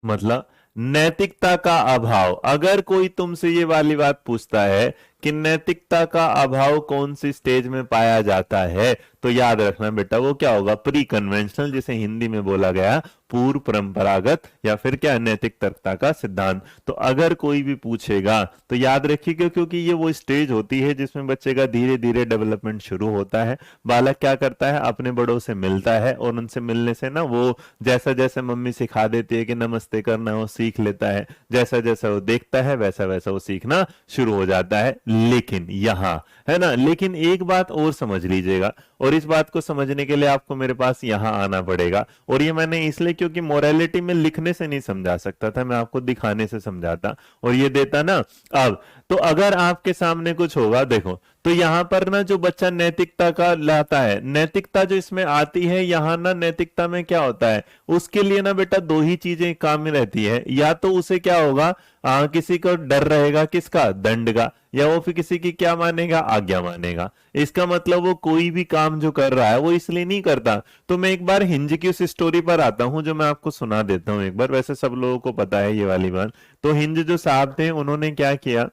मतलब नैतिकता का अभाव। अगर कोई तुमसे ये वाली बात पूछता है कि नैतिकता का अभाव कौन सी स्टेज में पाया जाता है, तो याद रखना बेटा वो क्या होगा, प्री कन्वेंशनल, जिसे हिंदी में बोला गया पूर्व परंपरागत, या फिर क्या, नैतिकता का सिद्धांत। तो अगर कोई भी पूछेगा तो याद रखिएगा, क्योंकि ये वो स्टेज होती है जिसमें बच्चे का धीरे धीरे डेवलपमेंट शुरू होता है। बालक क्या करता है, अपने बड़ों से मिलता है, और उनसे मिलने से ना वो जैसा जैसे मम्मी सिखा देती है कि नमस्ते करना, वो सीख लेता है। जैसा जैसा वो देखता है वैसा वैसा वो सीखना शुरू हो जाता है। लेकिन यहां है ना, लेकिन एक बात और समझ लीजिएगा, और इस बात को समझने के लिए आपको मेरे पास यहां आना पड़ेगा। और ये मैंने इसलिए, क्योंकि मोरालिटी में लिखने से नहीं समझा सकता था, मैं आपको दिखाने से समझाता और ये देता ना। अब तो अगर आपके सामने कुछ होगा, देखो, तो यहां पर ना जो बच्चा नैतिकता का लाता है, नैतिकता जो इसमें आती है, यहां ना नैतिकता में क्या होता है, उसके लिए ना बेटा दो ही चीजें काम में रहती है। या तो उसे क्या होगा, किसी को डर रहेगा, किसका, दंड का, या वो फिर किसी की क्या मानेगा, आज्ञा मानेगा। इसका मतलब वो कोई भी काम जो कर रहा है वो इसलिए नहीं करता। तो मैं एक बार हिंज की उस स्टोरी पर आता हूं, जो मैं आपको सुना देता हूं एक बार, वैसे सब लोगों को पता है ये वाली बात। तो हिंज जो साहब थे, उन्होंने क्या किया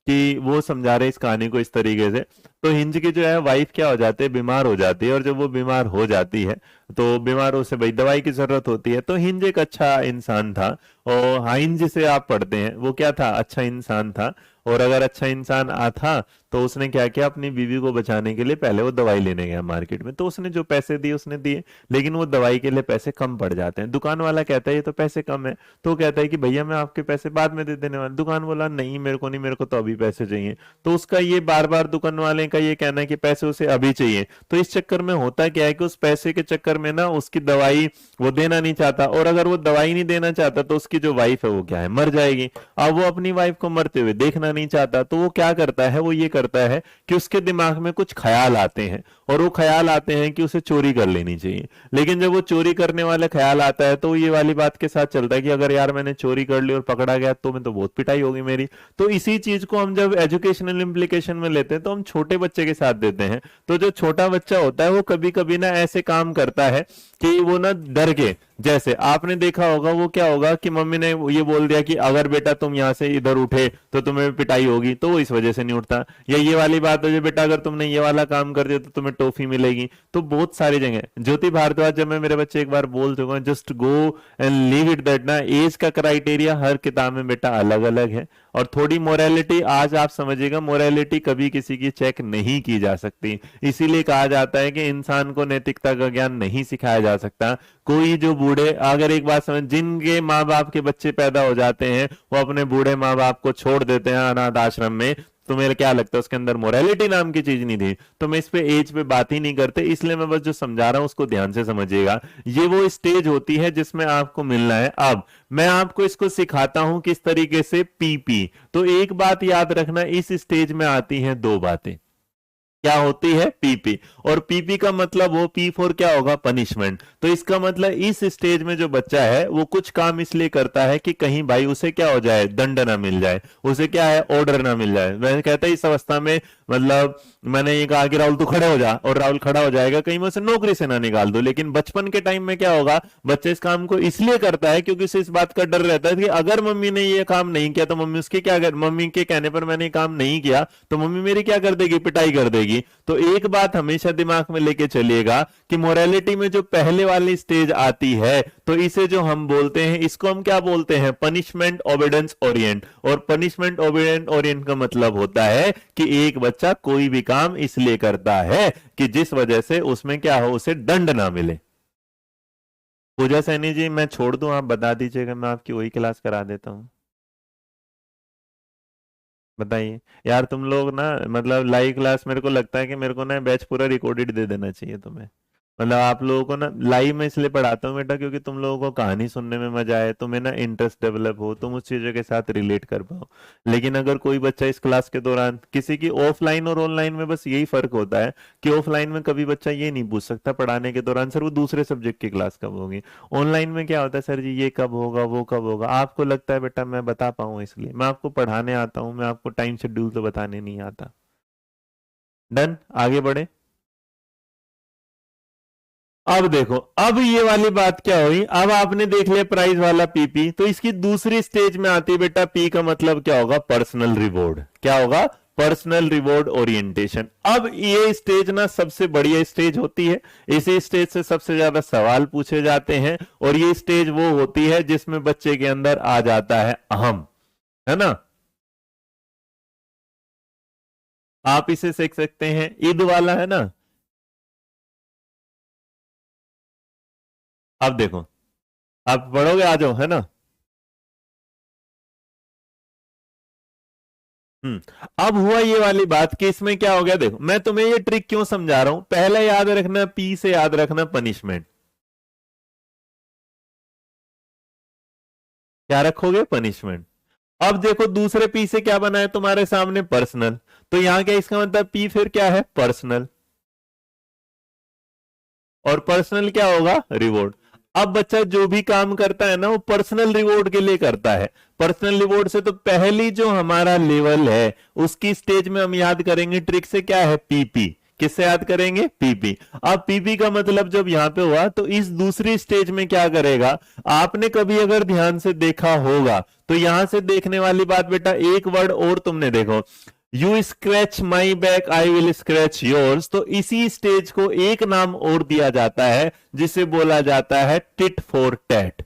कि वो समझा रहे इस कहानी को इस तरीके से। तो हिंज की जो है वाइफ क्या हो जाते हैं, बीमार हो जाती है, और जब वो बीमार हो जाती है तो बीमारों से भाई दवाई की जरूरत होती है। तो हिंज एक अच्छा इंसान था, और हाइन जिसे आप पढ़ते हैं वो क्या था, अच्छा इंसान था। और अगर अच्छा इंसान था तो उसने क्या किया, अपनी बीवी को बचाने के लिए पहले वो दवाई लेने गया मार्केट में। तो उसने जो पैसे दिए उसने दिए, लेकिन वो दवाई के लिए पैसे कम पड़ जाते हैं। दुकान वाला कहता है ये तो पैसे कम है, तो कहता है कि भैया मैं आपके पैसे बाद में दे देने वाला। दुकान वाला नहीं, मेरे को नहीं, मेरे को तो अभी पैसे चाहिए। तो उसका ये बार बार दुकान वाले का ये कहना है कि पैसे उसे अभी चाहिए, तो इस चक्कर में होता क्या है कि उस पैसे के चक्कर में ना उसकी दवाई वो देना नहीं चाहता, और अगर वो दवाई नहीं देना चाहता तो उसकी जो वाइफ है वो क्या है, मर जाएगी। अब वो अपनी वाइफ को मरते हुए देखना नहीं चाहता, तो वो क्या करता है, वो ये करता है कि उसके दिमाग में कुछ ख्याल आते हैं, और वो ख्याल आते हैं कि उसे चोरी कर लेनी चाहिए। लेकिन जब वो चोरी करने वाला ख्याल आता है तो वो ये वाली बात के साथ चलता है कि अगर यार मैंने चोरी कर ली और पकड़ा गया तो मैं तो बहुत पिटाई होगी मेरी। तो इसी चीज को हम जब एजुकेशनल इंप्लीकेशन में लेते हैं तो हम छोटे बच्चे के साथ देते हैं। तो जो छोटा बच्चा होता है वो कभी कभी ना ऐसे काम करता है कि वो ना डर के, जैसे आपने देखा होगा वो क्या होगा कि मम्मी ने ये बोल दिया कि अगर बेटा तुम यहां से इधर उठे तो तुम्हें पिटाई होगी, तो वो इस वजह से नहीं उठता। या ये वाली बात है, बेटा अगर तुमने ये वाला काम कर दिया तो तुम्हें टॉफी मिलेगी। तो बहुत सारी जगह ज्योति भारद्वाज, जब मैं मेरे बच्चे एक बार बोल चुका हूं, just go and leave it that ना, एज का क्राइटेरिया हर किताब में बेटा अलग अलग है। और थोड़ी मोरालिटी आज आप समझिएगा, मोरालिटी कभी किसी की चेक नहीं की जा सकती, इसीलिए कहा जाता है कि इंसान को नैतिकता का ज्ञान नहीं सिखाया जा सकता। कोई जो बूढ़े, अगर एक बात समझ, जिनके माँ बाप के बच्चे पैदा हो जाते हैं वो अपने बूढ़े माँ बाप को छोड़ देते हैं अनाथ आश्रम में, तो मेरे क्या लगता है उसके अंदर मोरालिटी नाम की चीज नहीं थी। तो मैं इस पे एज पे बात ही नहीं करते, इसलिए मैं बस जो समझा रहा हूं उसको ध्यान से समझिएगा। ये वो स्टेज होती है जिसमें आपको मिलना है। अब मैं आपको इसको सिखाता हूं किस तरीके से पीपी। तो एक बात याद रखना, इस स्टेज में आती हैं दो बातें। क्या होती है, पीपी। और पीपी का मतलब वो पी फॉर क्या होगा, पनिशमेंट। तो इसका मतलब इस स्टेज में जो बच्चा है वो कुछ काम इसलिए करता है कि कहीं भाई उसे क्या हो जाए, दंड ना मिल जाए, उसे क्या है, ऑर्डर ना मिल जाए। मैं कहता है इस अवस्था में, मतलब मैंने ये कहा कि राहुल तू खड़े हो जा, और राहुल खड़ा हो जाएगा, कहीं मैं उसे नौकरी से ना निकाल दो। लेकिन बचपन के टाइम में क्या होगा, बच्चे इस काम को इसलिए करता है क्योंकि उसे इस बात का डर रहता है कि अगर मम्मी ने ये काम नहीं किया तो मम्मी उसके क्या कर, मम्मी के कहने पर मैंने काम नहीं किया तो मम्मी मेरी क्या कर देगी, पिटाई कर देगी। तो एक बात हमेशा दिमाग में लेके चलिएगा कि मोरालिटी में जो पहले वाली स्टेज आती है तो इसे जो हम बोलते हैं, इसको हम क्या बोलते हैं, पनिशमेंट ओबीडियंस ओरिएंट। और पनिशमेंट ओबीडियंस ओरिएंट का मतलब होता है कि एक बच्चा कोई भी काम इसलिए करता है कि जिस वजह से उसमें क्या हो, उसे दंड ना मिले। पूजा सैनी जी, मैं छोड़ दूं, आप बता दीजिएगा, मैं आपकी वही क्लास करा देता हूं। बताइए यार, तुम लोग ना मतलब लाइव क्लास, मेरे को लगता है कि मेरे को ना बैच पूरा रिकॉर्डेड दे देना चाहिए तुम्हें। मतलब आप लोगों को ना लाइव में इसलिए पढ़ाता हूँ बेटा क्योंकि तुम लोगों को कहानी सुनने में मजा आए, तुम्हें ना इंटरेस्ट डेवलप हो, तुम उस चीजों के साथ रिलेट कर पाओ। लेकिन अगर कोई बच्चा इस क्लास के दौरान, किसी की ऑफलाइन और ऑनलाइन में बस यही फर्क होता है कि ऑफलाइन में कभी बच्चा ये नहीं पूछ सकता पढ़ाने के दौरान सर वो दूसरे सब्जेक्ट की क्लास कब होगी। ऑनलाइन में क्या होता है, सर जी ये कब होगा, वो कब होगा। आपको लगता है बेटा मैं बता पाऊँ, इसलिए मैं आपको पढ़ाने आता हूँ, मैं आपको टाइम शेड्यूल तो बताने नहीं आता। डन, आगे बढ़े। अब देखो, अब ये वाली बात क्या हुई, अब आपने देख लिया प्राइज वाला पीपी, तो इसकी दूसरी स्टेज में आती है बेटा पी का मतलब क्या होगा, पर्सनल रिवॉर्ड। क्या होगा, पर्सनल रिवॉर्ड ओरिएंटेशन। अब ये स्टेज ना सबसे बढ़िया स्टेज होती है, इसी स्टेज से सबसे ज्यादा सवाल पूछे जाते हैं, और ये स्टेज वो होती है जिसमें बच्चे के अंदर आ जाता है अहम, है ना। आप इसे सीख सकते हैं, ईद वाला है ना। अब देखो, आप पढ़ोगे, आ जाओ, है ना। अब हुआ ये वाली बात कि इसमें क्या हो गया, देखो मैं तुम्हें ये ट्रिक क्यों समझा रहा हूं। पहले याद रखना, पी से याद रखना पनिशमेंट। क्या रखोगे, पनिशमेंट। अब देखो दूसरे पी से क्या बना है तुम्हारे सामने, पर्सनल। तो यहां क्या, इसका मतलब पी फिर क्या है, पर्सनल। और पर्सनल क्या होगा, रिवॉर्ड। अब बच्चा जो भी काम करता है ना वो पर्सनल रिवॉर्ड के लिए करता है। पर्सनल रिवॉर्ड से तो पहली जो हमारा लेवल है उसकी स्टेज में हम याद करेंगे ट्रिक से, क्या है, पीपी। किससे याद करेंगे, पीपी। अब पीपी का मतलब जब यहां पे हुआ तो इस दूसरी स्टेज में क्या करेगा, आपने कभी अगर ध्यान से देखा होगा तो यहां से देखने वाली बात बेटा, एक वर्ड और तुमने देखो, you scratch my back I will scratch yours. तो इसी स्टेज को एक नाम और दिया जाता है जिसे बोला जाता है tit for tat.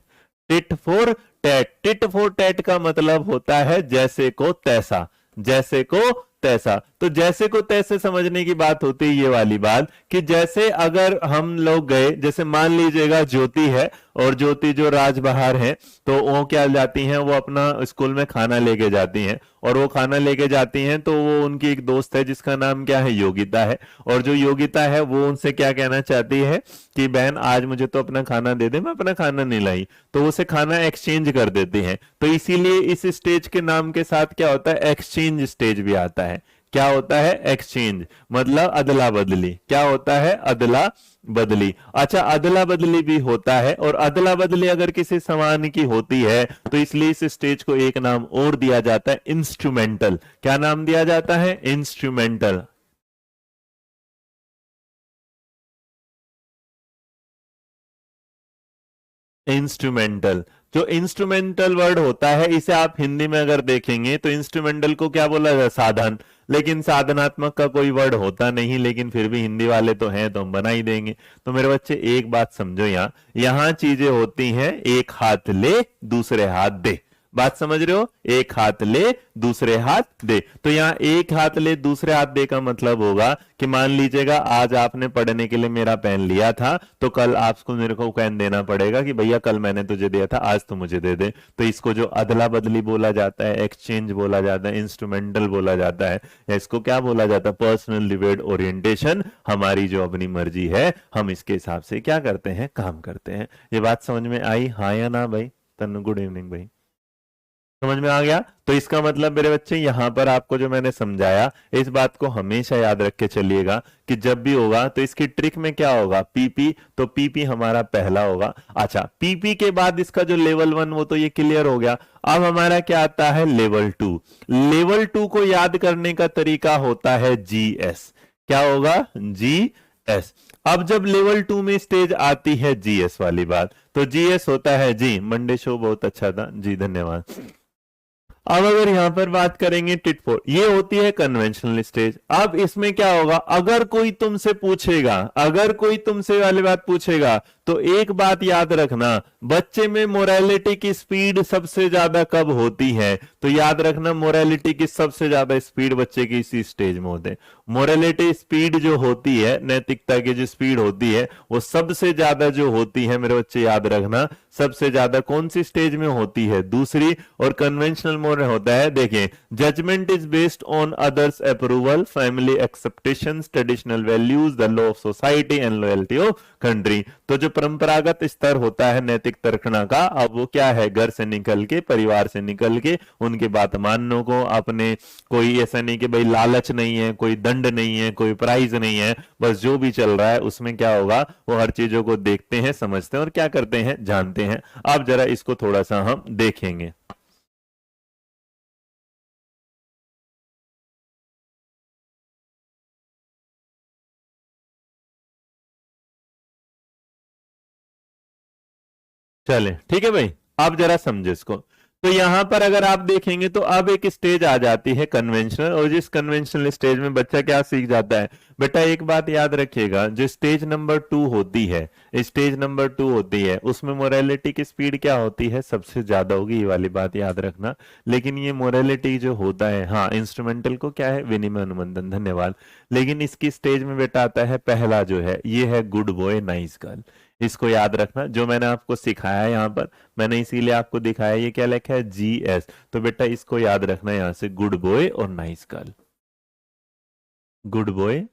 Tit for tat, tit for tat का मतलब होता है जैसे को तैसा, जैसे को तैसा। तो जैसे को तैसे समझने की बात होती है ये वाली बात, कि जैसे अगर हम लोग गए, जैसे मान लीजिएगा ज्योति है, और ज्योति जो राजबहार है, तो वो क्या जाती हैं, वो अपना स्कूल में खाना लेके जाती हैं, और वो खाना लेके जाती हैं तो वो उनकी एक दोस्त है जिसका नाम क्या है, योगिता है। और जो योगिता है वो उनसे क्या कहना चाहती है कि बहन आज मुझे तो अपना खाना दे दे, मैं अपना खाना नहीं लाई, तो उसे खाना एक्सचेंज कर देती हैं। तो इसीलिए इस स्टेज के नाम के साथ क्या होता है, एक्सचेंज स्टेज भी आता है। क्या होता है, एक्सचेंज, मतलब अदला बदली। क्या होता है, अदला बदली। अच्छा, अदला बदली भी होता है, और अदला बदली अगर किसी सामान की होती है तो इसलिए इस स्टेज को एक नाम और दिया जाता है, इंस्ट्रूमेंटल। क्या नाम दिया जाता है, इंस्ट्रूमेंटल। इंस्ट्रूमेंटल। जो इंस्ट्रूमेंटल वर्ड होता है, इसे आप हिंदी में अगर देखेंगे तो इंस्ट्रूमेंटल को क्या बोला जाए, साधन। लेकिन साधनात्मक का कोई वर्ड होता नहीं, लेकिन फिर भी हिंदी वाले तो हैं तो हम बना ही देंगे। तो मेरे बच्चे एक बात समझो, यहां चीजें होती हैं, एक हाथ ले दूसरे हाथ दे। बात समझ रहे हो, एक हाथ ले दूसरे हाथ दे। तो यहां एक हाथ ले दूसरे हाथ दे का मतलब होगा कि मान लीजिएगा आज आपने पढ़ने के लिए मेरा पेन लिया था, तो कल आपको मेरे को पेन देना पड़ेगा कि भैया कल मैंने तुझे दिया था, आज तो मुझे दे दे। तो इसको जो अदला बदली बोला जाता है, एक्सचेंज बोला जाता है, इंस्ट्रूमेंटल बोला जाता है, या इसको क्या बोला जाता है, पर्सनल डिवेड ओरिएंटेशन। हमारी जो अपनी मर्जी है, हम इसके हिसाब से क्या करते हैं, काम करते हैं। ये बात समझ में आई, हाँ या ना भाई? तनु, गुड इवनिंग भाई। समझ में आ गया? तो इसका मतलब मेरे बच्चे, यहां पर आपको जो मैंने समझाया, इस बात को हमेशा याद रख के चलिएगा कि जब भी होगा तो इसकी ट्रिक में क्या होगा, पीपी। तो पीपी हमारा पहला होगा। अच्छा, पीपी के बाद इसका जो लेवल 1 वो तो ये क्लियर हो गया। अब हमारा क्या आता है, लेवल 2। लेवल 2 को याद करने का तरीका होता है जीएस। क्या होगा, जीएस। अब जब लेवल 2 में स्टेज आती है जीएस वाली बात, तो जीएस होता है, जी मंडे शो बहुत अच्छा था जी, धन्यवाद। अब अगर यहां पर बात करेंगे टिट फॉर, ये होती है कन्वेंशनल स्टेज। अब इसमें क्या होगा, अगर कोई तुमसे पूछेगा, अगर कोई तुमसे वाली बात पूछेगा, तो एक बात याद रखना, बच्चे में मोरालिटी की स्पीड सबसे ज्यादा कब होती है? तो याद रखना, मोरालिटी की सबसे ज्यादा स्पीड बच्चे की इसी स्टेज में होते हैं। मोरालिटी स्पीड जो होती है, नैतिकता की जो स्पीड होती है, वो सबसे ज्यादा जो होती है मेरे बच्चे याद रखना, सबसे ज्यादा कौन सी स्टेज में होती है, दूसरी। और कन्वेंशनल मोड होता है, देखें, judgement is based on others approval, family expectations, traditional values, the law of society and loyalty of country. तो जो परंपरागत स्तर होता है नैतिक तर्कना का, अब वो क्या है, घर से निकल के, परिवार से निकल के, उनकी बात मानने को, अपने कोई ऐसा नहीं कि भाई लालच नहीं है, कोई दंड नहीं है, कोई प्राइज नहीं है, बस जो भी चल रहा है उसमें क्या होगा, वो हर चीजों को देखते हैं, समझते हैं और क्या करते हैं, जानते हैं। अब जरा इसको थोड़ा सा हम देखेंगे। चले, ठीक है भाई, आप जरा समझे इसको। तो यहां पर अगर आप देखेंगे तो अब एक स्टेज आ जाती है कन्वेंशनल, और जिस कन्वेंशनल स्टेज में बच्चा क्या सीख जाता है, बेटा एक बात याद रखिएगा, जो स्टेज नंबर 2 होती है, स्टेज नंबर 2 होती है, उसमें मोरालिटी की स्पीड क्या होती है, सबसे ज्यादा होगी, ये वाली बात याद रखना। लेकिन ये मोरालिटी जो होता है, हाँ, इंस्ट्रूमेंटल को क्या है, विनिमय अनुबंधन, धन्यवाद। लेकिन इसकी स्टेज में बेटा आता है पहला जो है, ये है गुड बॉय नाइस गर्ल। इसको याद रखना, जो मैंने आपको सिखाया है यहां पर, मैंने इसीलिए आपको दिखाया, ये क्या लिखा है, जीएस। तो बेटा इसको याद रखना, यहां से गुड बॉय और nice girl. Good boy,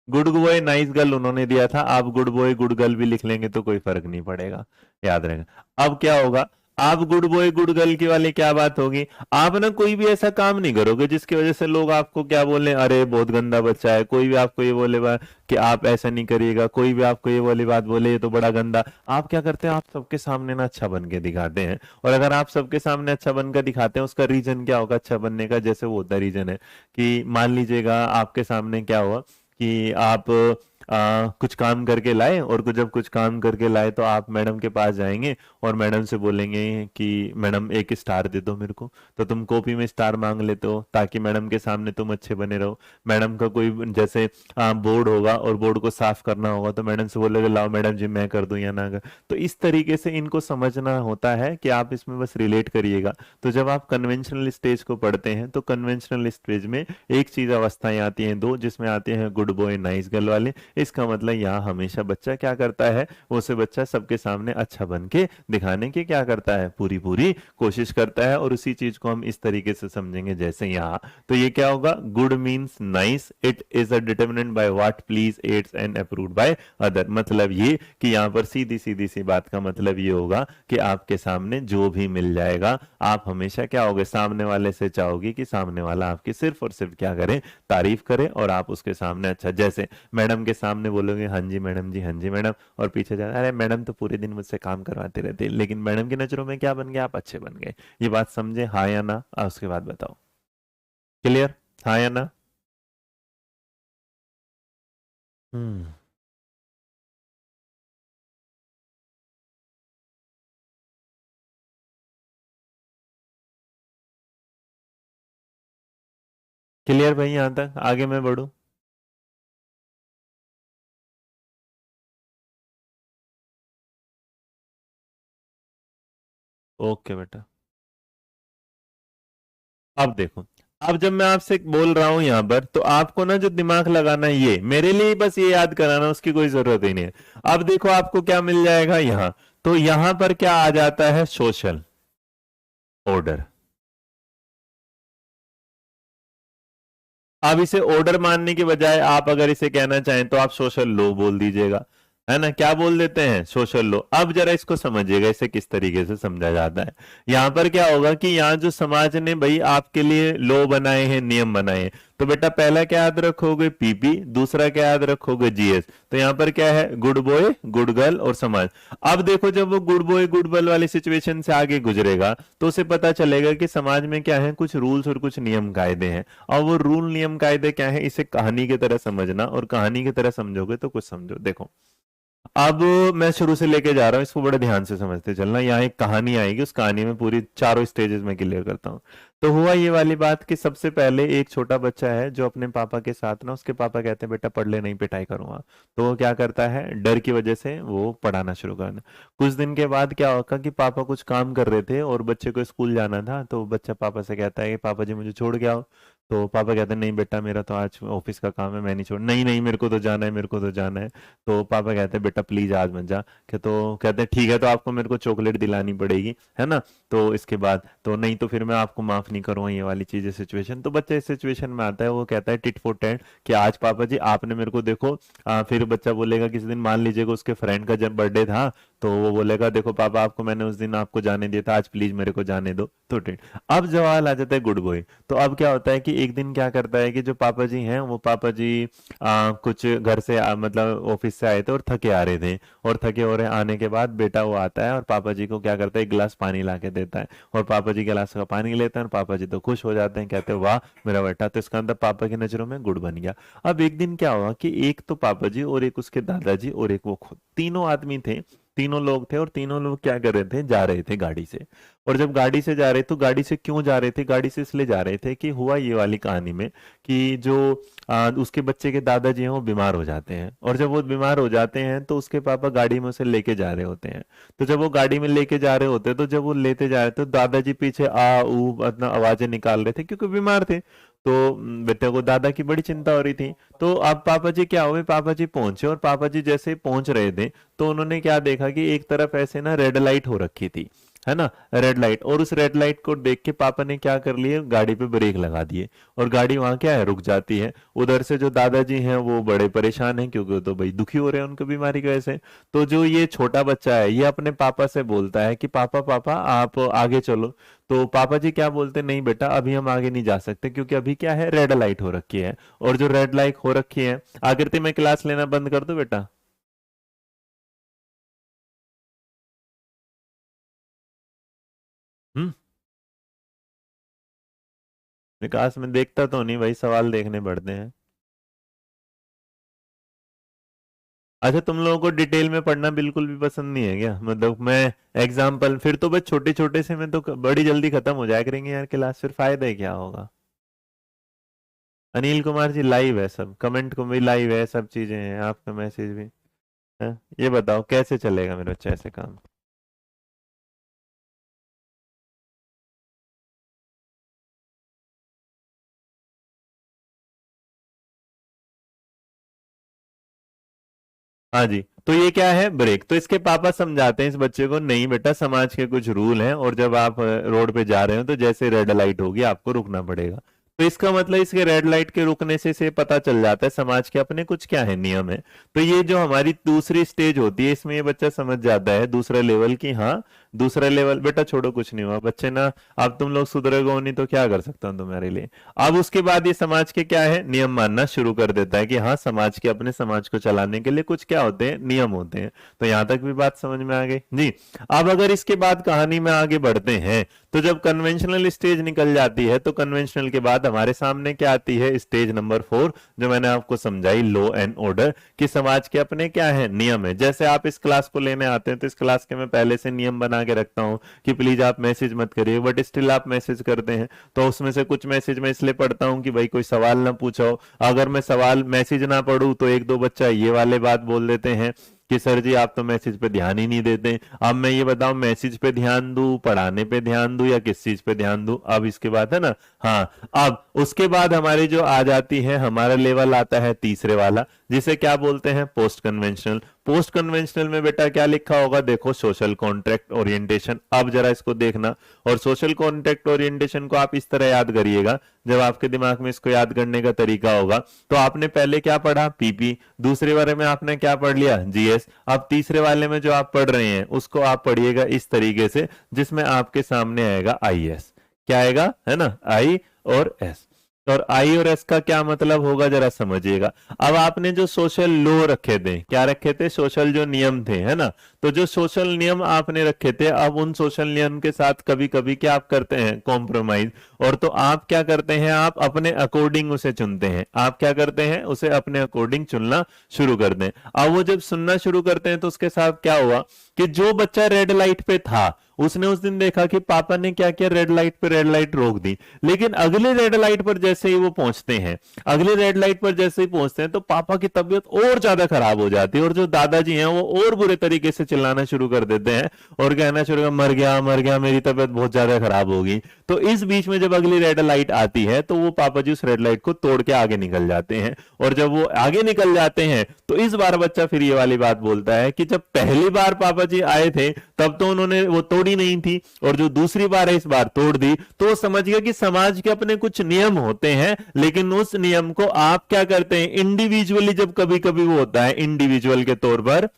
good boy nice girl उन्होंने दिया था, आप गुड बॉय गुड गर्ल भी लिख लेंगे तो कोई फर्क नहीं पड़ेगा, याद रहेगा। अब क्या होगा, आप गुड बॉय गुड गर्ल की वाली क्या बात होगी, आप ना कोई भी ऐसा काम नहीं करोगे जिसकी वजह से लोग आपको क्या बोले, अरे बहुत गंदा बच्चा है। कोई भी आपको ये बोले कि आप ऐसा नहीं करिएगा, कोई भी आपको ये वाली बात बोले ये तो बड़ा गंदा, आप क्या करते हैं, आप सबके सामने ना अच्छा बन के दिखाते हैं। और अगर आप सबके सामने अच्छा बनकर दिखाते हैं, उसका रीजन क्या होगा अच्छा बनने का, जैसे वो होता रीजन है कि मान लीजिएगा आपके सामने क्या हुआ कि आप कुछ काम करके लाए, और जब कुछ काम करके लाए तो आप मैडम के पास जाएंगे और मैडम से बोलेंगे कि मैडम एक स्टार दे दो मेरे को। तो तुम कॉपी में स्टार मांग लेते हो ताकि मैडम के सामने तुम अच्छे बने रहो। मैडम का कोई जैसे बोर्ड होगा और बोर्ड को साफ करना होगा तो मैडम से बोलोगे लाओ मैडम जी मैं कर दूं या ना कर। तो इस तरीके से इनको समझना होता है कि आप इसमें बस रिलेट करिएगा। तो जब आप कन्वेंशनल स्टेज को पढ़ते हैं तो कन्वेंशनल स्टेज में एक चीज अवस्थाएं आती हैं दो, जिसमें आते हैं गुड बॉय नाइस गर्ल वाले। इसका मतलब यहाँ हमेशा बच्चा क्या करता है, वो से बच्चा सबके सामने अच्छा बन के दिखाने की क्या करता है, पूरी पूरी कोशिश करता है। और उसी चीज को हम इस तरीके से समझेंगे जैसे यहाँ। तो ये क्या होगा, good means nice, it is a determinant by what please aids and approved by other. मतलब ये कि यहाँ पर सीधी सीधी सी बात का मतलब ये होगा कि आपके सामने जो भी मिल जाएगा आप हमेशा क्या होगे, सामने वाले से चाहोगे कि सामने वाला आपकी सिर्फ और सिर्फ क्या करे, तारीफ करे, और आप उसके सामने अच्छा, जैसे मैडम के सामने बोलोगे हाँ जी मैडम जी, हाँ जी मैडम, और पीछे जा अरे मैडम तो पूरे दिन मुझसे काम करवाते रहते, लेकिन मैडम की नजरों में क्या बन गए, आप अच्छे बन गए। ये बात समझे, हाँ या ना? उसके बाद बताओ। क्लियर? हाँ या ना? हम्म। क्लियर भाई, यहां तक आगे मैं बढ़ू? ओके बेटा। अब देखो, अब जब मैं आपसे बोल रहा हूं यहां पर, तो आपको ना जो दिमाग लगाना है, ये मेरे लिए बस ये याद कराना, उसकी कोई जरूरत ही नहीं है। अब देखो आपको क्या मिल जाएगा यहां, तो यहां पर क्या आ जाता है, सोशल ऑर्डर। अब इसे ऑर्डर मानने के बजाय आप अगर इसे कहना चाहें तो आप सोशल लॉ बोल दीजिएगा, है ना? क्या बोल देते हैं, सोशल लॉ। अब जरा इसको समझिएगा इसे किस तरीके से समझा जाता है। यहां पर क्या होगा कि यहाँ जो समाज ने भाई आपके लिए लॉ बनाए हैं, नियम बनाए हैं, तो बेटा पहला क्या याद रखोगे, पीपी, दूसरा क्या याद रखोगे, जीएस। तो यहाँ पर क्या है, गुड बॉय गुड गर्ल और समाज। अब देखो जब वो गुड बॉय गुड गर्ल वाली सिचुएशन से आगे गुजरेगा तो उसे पता चलेगा कि समाज में क्या है, कुछ रूल्स और कुछ नियम कायदे हैं। और वो रूल नियम कायदे क्या है, इसे कहानी की तरह समझना, और कहानी की तरह समझोगे तो कुछ समझो। देखो अब मैं शुरू से लेके जा रहा हूँ, इसको बड़े ध्यान से समझते चलना। यहाँ एक कहानी आएगी, उस कहानी में पूरी चारों स्टेजेस में क्लियर करता हूँ। तो हुआ ये वाली बात कि सबसे पहले एक छोटा बच्चा है जो अपने पापा के साथ ना, उसके पापा कहते हैं बेटा पढ़ ले, नहीं पिटाई करूंगा। तो वो क्या करता है, डर की वजह से वो पढ़ाना शुरू करना। कुछ दिन के बाद क्या होगा कि पापा कुछ काम कर रहे थे और बच्चे को स्कूल जाना था, तो बच्चा पापा से कहता है कि पापा जी मुझे छोड़ के आओ। तो पापा कहते हैं नहीं बेटा मेरा तो आज ऑफिस का काम है, मैं नहीं छोड़, नहीं नहीं मेरे को तो जाना है, मेरे को तो जाना है। तो पापा कहते हैं बेटा प्लीज आज मत जा। तो कहते हैं ठीक है, तो आपको मेरे को चॉकलेट दिलानी पड़ेगी, है ना? तो इसके बाद तो नहीं, तो फिर मैं आपको माफ नहीं करूंगा, ये वाली चीज है सिचुएशन। तो बच्चा इस सिचुएशन में आता है, वो कहता है टिट फॉर टैट कि आज पापा जी आपने मेरे को देखो। फिर बच्चा बोलेगा किसी दिन मान लीजिएगा उसके फ्रेंड का जब बर्थडे था, तो वो बोलेगा देखो पापा आपको मैंने उस दिन आपको जाने दिया था, आज प्लीज मेरे को जाने दो। तो टिट। अब सवाल आ जाता है गुड बॉय। तो अब क्या होता है कि एक दिन क्या करता है कि जो पापा जी हैं वो पापा जी कुछ घर से मतलब ऑफिस से आए थे और थके आ रहे थे। और थके हो रहे आने के बाद बेटा वो आता है और पापा जी को क्या करता है, एक गिलास पानी ला के देता है। और पापा जी गिलास का पानी लेते हैं और पापा जी तो खुश हो जाते हैं, कहते हैं वाह मेरा बेटा, तो इसका अंदर पापा की नजरों में गुड़ बन गया। अब एक दिन क्या हुआ कि एक तो पापा जी और एक उसके दादाजी और एक वो खुद, तीनों आदमी थे, तीनों लोग थे। और तीनों लोग क्या कर रहे थे, जा रहे थे गाड़ी से। और जब गाड़ी से जा रहे तो गाड़ी से क्यों जा रहे थे, गाड़ी से इसलिए जा रहे थे कि हुआ ये वाली कहानी में कि जो उसके बच्चे के दादाजी हैं वो बीमार हो जाते हैं। और जब वो बीमार हो जाते हैं तो उसके पापा गाड़ी में उसे लेके जा रहे होते हैं। तो जब वो गाड़ी में लेके जा रहे होते हैं तो जब वो लेते जा रहे थे तो दादाजी पीछे आ ऊ अपना आवाजें निकाल रहे थे क्योंकि बीमार थे। तो बेटे को दादा की बड़ी चिंता हो रही थी। तो अब पापा जी क्या हुए, पापा जी पहुंचे, और पापा जी जैसे पहुंच रहे थे तो उन्होंने क्या देखा कि एक तरफ ऐसे ना रेड लाइट हो रखी थी, है ना, रेड लाइट। और उस रेड लाइट को देख के पापा ने क्या कर लिए, गाड़ी पे ब्रेक लगा दिए। और गाड़ी वहां क्या है, रुक जाती है। उधर से जो दादाजी हैं वो बड़े परेशान हैं क्योंकि वो तो भाई दुखी हो रहे हैं उनकी बीमारी की वजह से। तो जो ये छोटा बच्चा है ये अपने पापा से बोलता है कि पापा पापा आप आगे चलो। तो पापा जी क्या बोलते हैं, नहीं बेटा अभी हम आगे नहीं जा सकते क्योंकि अभी क्या है, रेड लाइट हो रखी है। और जो रेड लाइट हो रखी है, आकृति में क्लास लेना बंद कर दो बेटा। हम्म। विकास में देखता तो नहीं भाई, सवाल देखने पड़ते हैं। अच्छा, तुम लोगों को डिटेल में पढ़ना बिल्कुल भी पसंद नहीं है क्या? मतलब मैं एग्जाम्पल, फिर तो बस छोटे छोटे से में तो बड़ी जल्दी खत्म हो जाया करेंगे यार क्लास, फिर फायदा ही क्या होगा? अनिल कुमार जी लाइव है, सब कमेंट को भी लाइव है, सब चीजें हैं, आपका मैसेज भी है। ये बताओ कैसे चलेगा मेरे बच्चे ऐसे काम? हाँ जी, तो ये क्या है? ब्रेक। तो इसके पापा समझाते हैं इस बच्चे को, नहीं बेटा समाज के कुछ रूल हैं, और जब आप रोड पे जा रहे हो तो जैसे रेड लाइट होगी आपको रुकना पड़ेगा। तो इसका मतलब इसके रेड लाइट के रुकने से इसे पता चल जाता है समाज के अपने कुछ क्या है नियम है। तो ये जो हमारी दूसरी स्टेज होती है, इसमें ये बच्चा समझ जाता है दूसरा लेवल की, हाँ दूसरा लेवल बेटा छोड़ो कुछ नहीं हुआ बच्चे ना, अब तुम लोग सुधरेगो नहीं तो क्या कर सकता हूँ तुम्हारे लिए। अब उसके बाद ये समाज के क्या है नियम मानना शुरू कर देता है कि हाँ समाज के अपने समाज को चलाने के लिए कुछ क्या होते हैं नियम होते हैं। तो यहां तक भी बात समझ में आ गई जी। अब अगर इसके बाद कहानी में आगे बढ़ते हैं, तो जब कन्वेंशनल स्टेज निकल जाती है तो कन्वेंशनल के बाद हमारे सामने क्या आती है? स्टेज नंबर 4, जो मैंने आपको समझाई, लॉ एंड ऑर्डर, कि समाज के अपने क्या है नियम है। जैसे आप इस क्लास को लेने आते हैं तो इस क्लास के मैं पहले से नियम बना के रखता हूं कि प्लीज आप मैसेज मत करिए, बट स्टिल आप मैसेज करते हैं। तो उसमें से कुछ मैसेज मैं इसलिए पढ़ता हूं कि भाई कोई सवाल ना पूछो। अगर मैं सवाल मैसेज ना पढ़ूं तो एक दो बच्चा ये वाले बात बोल देते हैं कि सर जी आप तो मैसेज पे ध्यान ही नहीं देते। अब मैं ये बताऊं मैसेज पे ध्यान दूं, पढ़ाने पे ध्यान दूं, या किस चीज पे ध्यान दूं? अब इसके बाद है ना, हाँ अब उसके बाद हमारी जो आ जाती है, हमारा लेवल आता है तीसरे वाला, जिसे क्या बोलते हैं? Post conventional. पोस्ट कन्वेंशनल में बेटा क्या लिखा होगा? देखो, सोशल कॉन्ट्रैक्ट ओरिएंटेशन। अब जरा इसको देखना, और सोशल कॉन्ट्रैक्ट ओरिएंटेशन को आप इस तरह याद करिएगा, जब आपके दिमाग में इसको याद करने का तरीका होगा। तो आपने पहले क्या पढ़ा? पीपी। दूसरे बारे में आपने क्या पढ़ लिया? जीएस। अब तीसरे वाले में जो आप पढ़ रहे हैं उसको आप पढ़िएगा इस तरीके से, जिसमें आपके सामने आएगा आईएस। क्या आएगा? है ना, आई और एस। और आई और एस का क्या मतलब होगा जरा समझिएगा। अब आपने जो सोशल लॉ रखे थे, क्या रखे थे? सोशल जो नियम थे, है ना। तो जो सोशल नियम आपने रखे थे, अब उन सोशल नियम के साथ कभी कभी क्या आप करते हैं? कॉम्प्रोमाइज। और तो आप क्या करते हैं? आप अपने अकॉर्डिंग उसे चुनते हैं। आप क्या करते हैं? उसे अपने अकॉर्डिंग चुनना शुरू कर दें। अब वो जब सुनना शुरू करते हैं तो उसके साथ क्या हुआ कि जो बच्चा रेड लाइट पे था, उसने उस दिन देखा कि पापा ने क्या किया? रेड लाइट पे रेड लाइट रोक दी। लेकिन अगले रेड लाइट पर जैसे ही वो पहुंचते हैं, अगले रेड लाइट पर जैसे ही पहुंचते हैं, तो पापा की तबीयत और ज्यादा खराब हो जाती है, और जो दादाजी हैं वो और बुरे तरीके से चिल्लाना शुरू कर देते हैं और कहना शुरू कर, मर गया मर गया, मेरी तबीयत बहुत ज्यादा खराब होगी। तो इस बीच में जब अगली रेड लाइट आती है तो वो पापा जी उस रेड लाइट को तोड़ के आगे निकल जाते हैं। और जब वो आगे निकल जाते हैं तो इस बार बच्चा फिर ये वाली बात बोलता है कि जब पहली बार पापा जी आए थे तब तो उन्होंने वो तोड़ी नहीं थी, और जो दूसरी बार है इस बार तोड़ दी। तो वो समझ गया कि समाज के अपने कुछ नियम होते हैं, लेकिन उस नियम को आप क्या करते हैं? इंडिविजुअली, जब कभी कभी वो होता है इंडिविजुअल के तौर पर,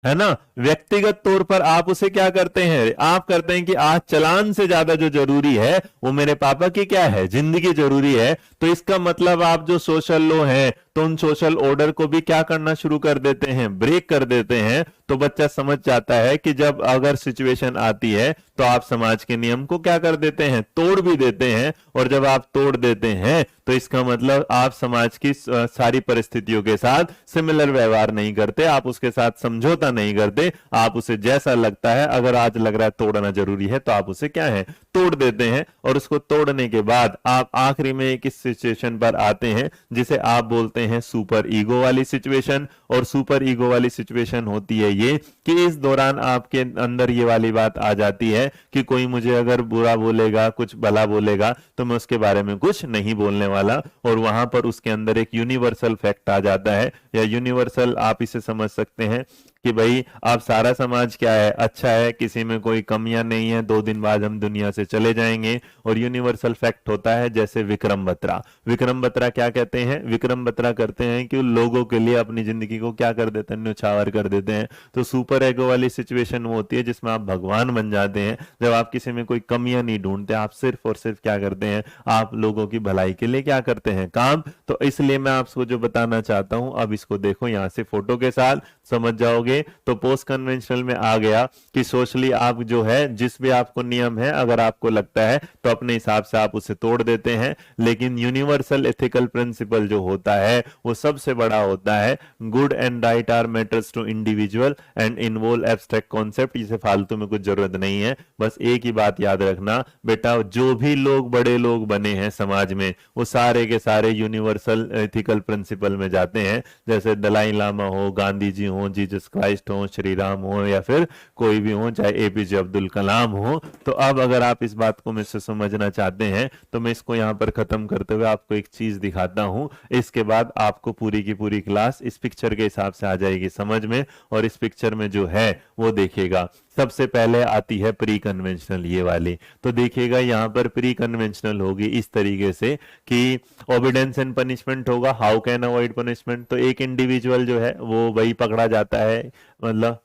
है ना, व्यक्तिगत तौर पर आप उसे क्या करते हैं? आप करते हैं कि आज चालान से ज्यादा जो जरूरी है वो मेरे पापा की क्या है? जिंदगी जरूरी है। तो इसका मतलब आप जो सोशल लॉ है, तो उन सोशल ऑर्डर को भी क्या करना शुरू कर देते हैं? ब्रेक कर देते हैं। तो बच्चा समझ जाता है कि जब अगर सिचुएशन आती है तो आप समाज के नियम को क्या कर देते हैं? तोड़ भी देते हैं। और जब आप तोड़ देते हैं तो इसका मतलब आप समाज की सारी परिस्थितियों के साथ सिमिलर व्यवहार नहीं करते, आप उसके साथ समझौता नहीं करते, आप उसे जैसा लगता है, अगर आज लग रहा है तोड़ना जरूरी है तो आप उसे क्या है? तोड़ देते हैं। और उसको तोड़ने के बाद आप आखिरी में एक इस सिचुएशन पर आते हैं जिसे आप बोलते हैं सुपर ईगो वाली सिचुएशन। और सुपर ईगो वाली सिचुएशन होती है ये कि इस दौरान आपके अंदर ये वाली बात आ जाती है कि कोई मुझे अगर बुरा बोलेगा, कुछ भला बोलेगा, तो मैं उसके बारे में कुछ नहीं बोलने वाला। और वहां पर उसके अंदर एक यूनिवर्सल फैक्ट आ जाता है, या यूनिवर्सल आप इसे समझ सकते हैं कि भाई आप सारा समाज क्या है? अच्छा है, किसी में कोई कमियां नहीं है, 2 दिन बाद हम दुनिया से चले जाएंगे। और यूनिवर्सल फैक्ट होता है जैसे विक्रम बत्रा। विक्रम बत्रा क्या कहते हैं? विक्रम बत्रा करते हैं कि लोगों के लिए अपनी जिंदगी को क्या कर देते हैं? न्यौछावर कर देते हैं। तो सुपर एगो वाली सिचुएशन वो होती है जिसमें आप भगवान बन जाते हैं, जब आप किसी में कोई कमियां नहीं ढूंढते, आप सिर्फ और सिर्फ क्या करते हैं? आप लोगों की भलाई के लिए क्या करते हैं? काम। तो इसलिए मैं आपको जो बताना चाहता हूं, अब इसको देखो यहां से फोटो के साथ समझ जाओगे जाएंगे तो पोस्ट कन्वेंशनल में आ गया कि सोशली आप जो है जिस भी आपको नियम है अगर आपको लगता है तो अपने हिसाब से आप उसे तोड़ देते हैं, लेकिन यूनिवर्सल एथिकल प्रिंसिपल जो होता है वो सबसे बड़ा होता है। Good and right are matters to individual and involve abstract concept. इसे फालतू में कुछ जरूरत नहीं है, बस एक ही बात याद रखना बेटा, जो भी लोग बड़े लोग बने हैं समाज में वो सारे के सारे यूनिवर्सल एथिकल प्रिंसिपल में जाते हैं। जैसे दलाई लामा हो, गांधी जी हो, जीसस क्राइस्ट हो, श्री राम हो, या फिर कोई भी हो, चाहे एपीजे अब्दुल कलाम हो। तो अब अगर आप इस बात को मुझसे समझना चाहते हैं तो मैं इसको यहां पर खत्म करते हुए आपको एक चीज दिखाता हूं। इसके बाद आपको पूरी की पूरी क्लास इस पिक्चर के हिसाब से आ जाएगी समझ में, और इस पिक्चर में जो है वो देखिएगा। सबसे पहले आती है प्री कन्वेंशनल, ये वाली। तो देखिएगा यहां पर प्री कन्वेंशनल होगी इस तरीके से कि ओबीडेंस एंड पनिशमेंट होगा, हाउ कैन अवॉइड पनिशमेंट। तो एक इंडिविजुअल जो है वो वही पकड़ा जाता है, मतलब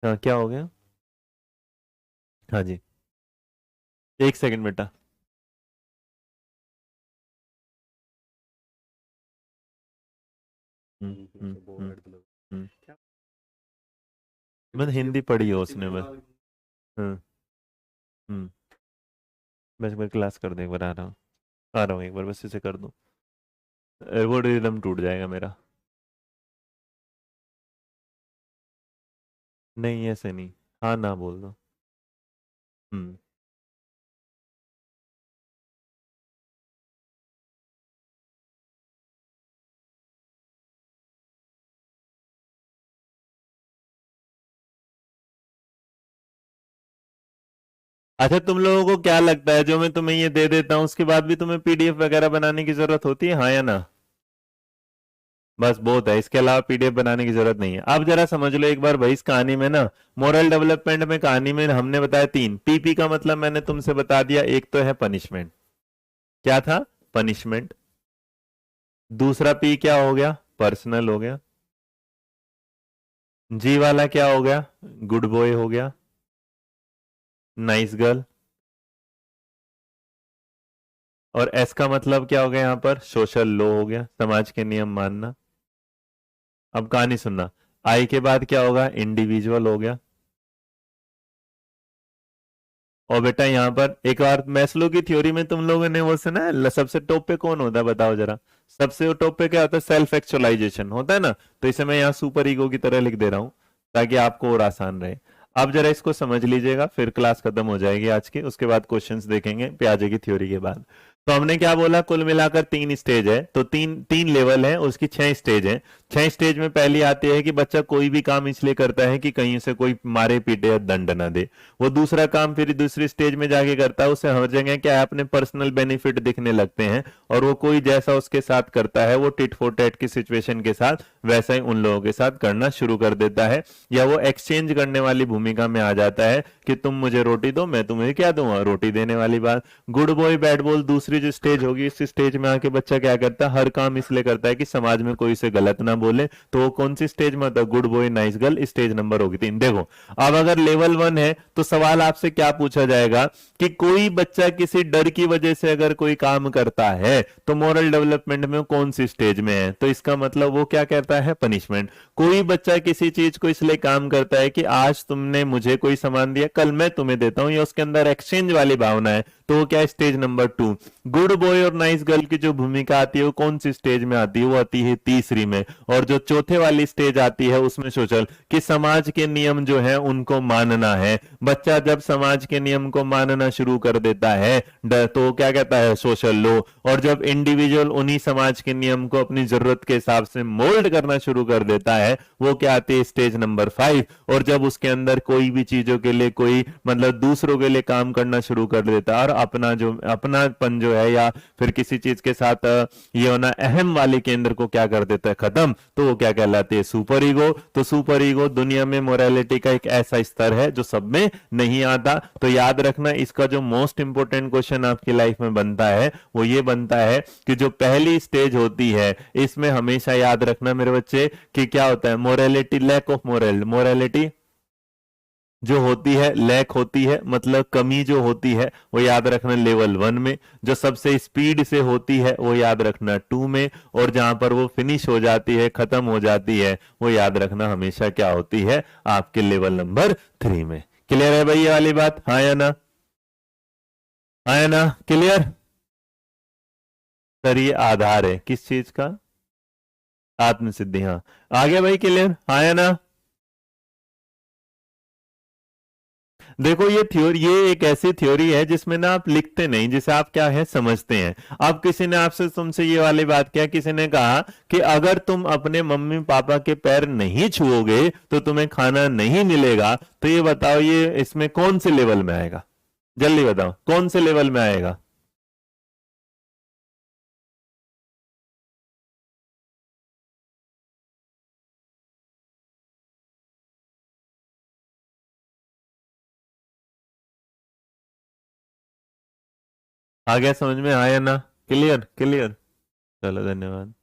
क्या हो गया, हाँ जी, एक सेकंड बेटा। मतलब हिंदी पढ़ी हो उसने बस। हम्म हम्म बस एक बार क्लास कर दे, एक बार आ रहा हूँ एक बार, बस इसे कर दूँ, वो रिदम टूट जाएगा मेरा। नहीं ऐसे नहीं, हाँ ना बोल दो। हम्म अच्छा, तुम लोगों को क्या लगता है जो मैं तुम्हें ये दे देता हूँ उसके बाद भी तुम्हें पीडीएफ वगैरह बनाने की जरूरत होती है, हाँ या ना? बस बहुत है, इसके अलावा पीडीएफ बनाने की जरूरत नहीं है। अब जरा समझ लो एक बार भाई, इस कहानी में ना मोरल डेवलपमेंट में कहानी में हमने बताया तीन। पीपी का मतलब मैंने तुमसे बता दिया, एक तो है पनिशमेंट, क्या था पनिशमेंट। दूसरा पी क्या हो गया, पर्सनल हो गया। जी वाला क्या हो गया, गुड बॉय हो गया, नाइस गर्ल। और एस का मतलब क्या हो गया यहाँ पर, सोशल लॉ हो गया, समाज के नियम मानना। अब कहानी सुनना, आई के बाद क्या होगा, इंडिविजुअल हो गया। और बेटा यहाँ पर एक और मैस्लो की थ्योरी में तुम लोगों ने वो सुना है, सबसे टॉप पे कौन होता है बताओ जरा। सबसे टॉप पे क्या होता है, सेल्फ एक्चुअलाइजेशन होता है ना। तो इसे मैं यहाँ सुपर ईगो की तरह लिख दे रहा हूँ ताकि आपको और आसान रहे। अब जरा इसको समझ लीजिएगा, फिर क्लास खत्म हो जाएगी आज की, उसके बाद क्वेश्चंस देखेंगे प्याजे की थ्योरी के बाद। तो हमने क्या बोला, कुल मिलाकर तीन स्टेज है, तो तीन तीन लेवल है, उसकी 6 स्टेज है। 6 स्टेज में पहली आती है कि बच्चा कोई भी काम इसलिए करता है कि कहीं से कोई मारे पीटे या दंड ना दे। वो दूसरा काम फिर दूसरी स्टेज में जाके करता है, उसे हर जगह क्या है, अपने पर्सनल बेनिफिट दिखने लगते हैं, और वो कोई जैसा उसके साथ करता है वो टिट फॉर टैट की सिचुएशन के साथ वैसा ही उन लोगों के साथ करना शुरू कर देता है, या वो एक्सचेंज करने वाली भूमिका में आ जाता है कि तुम मुझे रोटी दो मैं तुम्हें क्या दूंगा, रोटी देने वाली बात। गुड बॉय बैड बॉय दूसरी जो स्टेज होगी, इस स्टेज में आके बच्चा क्या करता है, हर काम इसलिए करता है कि समाज में कोई इसे गलत ना बोले। तो वो कौन सी स्टेज में होता है, good boy nice girl, stage number होगी 3। देखो अब अगर लेवल 1 है तो सवाल आपसे क्या पूछा जाएगा कि कोई बच्चा किसी डर की वजह से अगर कोई काम करता है तो मोरल डेवलपमेंट में कौन सी स्टेज में है, तो इसका मतलब वो क्या कहता है, पनिशमेंट। कोई बच्चा किसी चीज को इसलिए काम करता है कि आज तुमने मुझे कोई सामान दिया कल मैं तुम्हें देता हूं, या उसके अंदर एक्सचेंज वाली भावना है, तो वो क्या है, स्टेज नंबर 2। गुड बॉय और नाइस गर्ल की जो भूमिका आती है वो कौन सी स्टेज में आती है, वो आती है तीसरी में। और जो चौथे वाली स्टेज आती है उसमें सोशल, कि समाज के नियम जो है उनको मानना है। बच्चा जब समाज के नियम को मानना शुरू कर देता है तो क्या कहता है, सोशल लॉ। और जब इंडिविजुअल उन्हीं समाज के नियम को अपनी जरूरत के हिसाब से मोल्ड करना शुरू कर देता है, वो क्या आती है, स्टेज नंबर 5। और जब उसके अंदर कोई भी चीजों के लिए कोई मतलब दूसरों के लिए काम करना शुरू कर देता है, और अपना जो अपनापन जो है या फिर किसी चीज के साथ ये होना अहम वाले केंद्र को क्या कर देता है, खत्म, तो वो क्या कहलाती है, सुपर ईगो। तो सुपर ईगो दुनिया में मोरालिटी का एक ऐसा स्तर है जो सब में नहीं आता। तो याद रखना, इसका जो मोस्ट इंपोर्टेंट क्वेश्चन आपकी लाइफ में बनता है वो ये बनता है कि जो पहली स्टेज होती है इसमें हमेशा याद रखना मेरे बच्चे कि क्या होता है, morality, lack of moral, morality जो होती है, लैक होती है, मतलब कमी जो होती है, वो याद रखना लेवल 1 में। जो सबसे स्पीड से होती है वो याद रखना 2 में। और जहां पर वो फिनिश हो जाती है, खत्म हो जाती है, वो याद रखना हमेशा क्या होती है, आपके लेवल नंबर 3 में। क्लियर है भाई ये वाली बात, हाँ या ना? हाँ या ना? क्लियर? सर ये आधार है किस चीज का? आत्मसिद्धि, हाँ। आ गया भाई, क्लियर, हाँ या ना? देखो ये थ्योरी, ये एक ऐसी थ्योरी है जिसमें ना आप लिखते नहीं, जिसे आप क्या है समझते हैं। अब किसी ने आपसे, तुमसे ये वाली बात किया, किसी ने कहा कि अगर तुम अपने मम्मी पापा के पैर नहीं छुओगे तो तुम्हें खाना नहीं मिलेगा, तो ये बताओ ये इसमें कौन से लेवल में आएगा? जल्दी बताओ कौन से लेवल में आएगा? आ गया समझ में, आया ना? Clear clear. चलो धन्यवाद।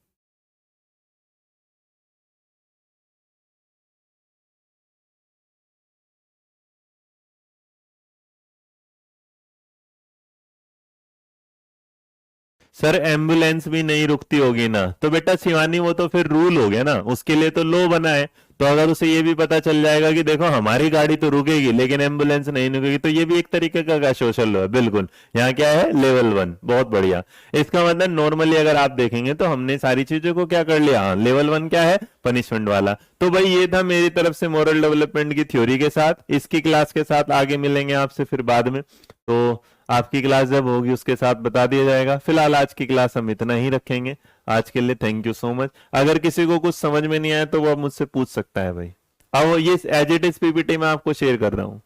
सर एम्बुलेंस भी नहीं रुकती होगी ना, तो बेटा शिवानी वो तो फिर रूल हो गया ना, उसके लिए तो लो बना है। तो अगर उसे ये भी पता चल जाएगा कि देखो हमारी गाड़ी तो रुकेगी लेकिन एम्बुलेंस नहीं रुकेगी, तो ये भी एक तरीके का सोशल लो है, बिल्कुल। यहाँ क्या है, लेवल 1, बहुत बढ़िया। इसका मतलब नॉर्मली अगर आप देखेंगे तो हमने सारी चीजों को क्या कर लिया, हाँ लेवल 1 क्या है, पनिशमेंट वाला। तो भाई ये था मेरी तरफ से मोरल डेवलपमेंट की थ्योरी के साथ। इसकी क्लास के साथ आगे मिलेंगे आपसे फिर बाद में। तो आपकी क्लास जब होगी उसके साथ बता दिया जाएगा। फिलहाल आज की क्लास हम इतना ही रखेंगे। आज के लिए थैंक यू सो मच। अगर किसी को कुछ समझ में नहीं आया तो वो अब मुझसे पूछ सकता है भाई। अब ये एज इट इज पीपीटी में आपको शेयर कर रहा हूँ।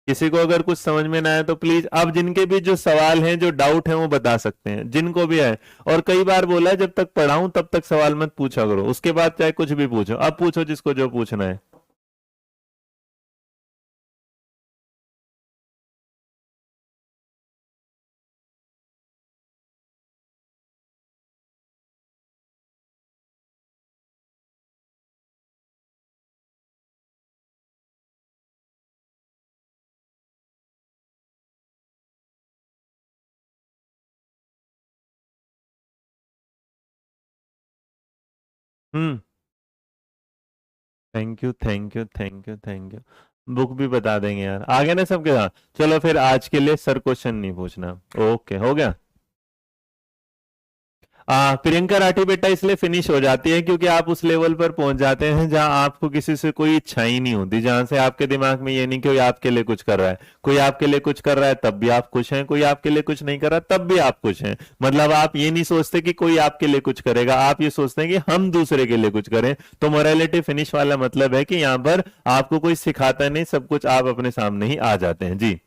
किसी को अगर कुछ समझ में ना आया तो प्लीज, अब जिनके भी जो सवाल हैं, जो डाउट हैं, वो बता सकते हैं, जिनको भी है। और कई बार बोला है जब तक पढ़ाऊं तब तक सवाल मत पूछा करो, उसके बाद चाहे कुछ भी पूछो। अब पूछो जिसको जो पूछना है। हम्म। Thank you thank you thank you thank you. Book भी बता देंगे यार, आगे ना सबके साथ। चलो फिर आज के लिए सर क्वेश्चन नहीं पूछना। ओके, हो गया। प्रियंका राठी बेटा इसलिए फिनिश हो जाती है क्योंकि आप उस लेवल पर पहुंच जाते हैं जहां आपको किसी से कोई इच्छा ही नहीं होती, जहां से आपके दिमाग में ये नहीं कि कोई आपके लिए कुछ कर रहा है। कोई आपके लिए कुछ कर रहा है तब भी आप खुश हैं, कोई आपके लिए कुछ नहीं कर रहा तब भी आप खुश हैं। मतलब आप ये नहीं सोचते कि कोई आपके लिए कुछ करेगा, आप ये सोचते हैं कि हम दूसरे के लिए कुछ करें। तो मोरालिटी फिनिश वाला मतलब है कि यहाँ पर आपको कोई सिखाता नहीं, सब कुछ आप अपने सामने ही आ जाते हैं। जी।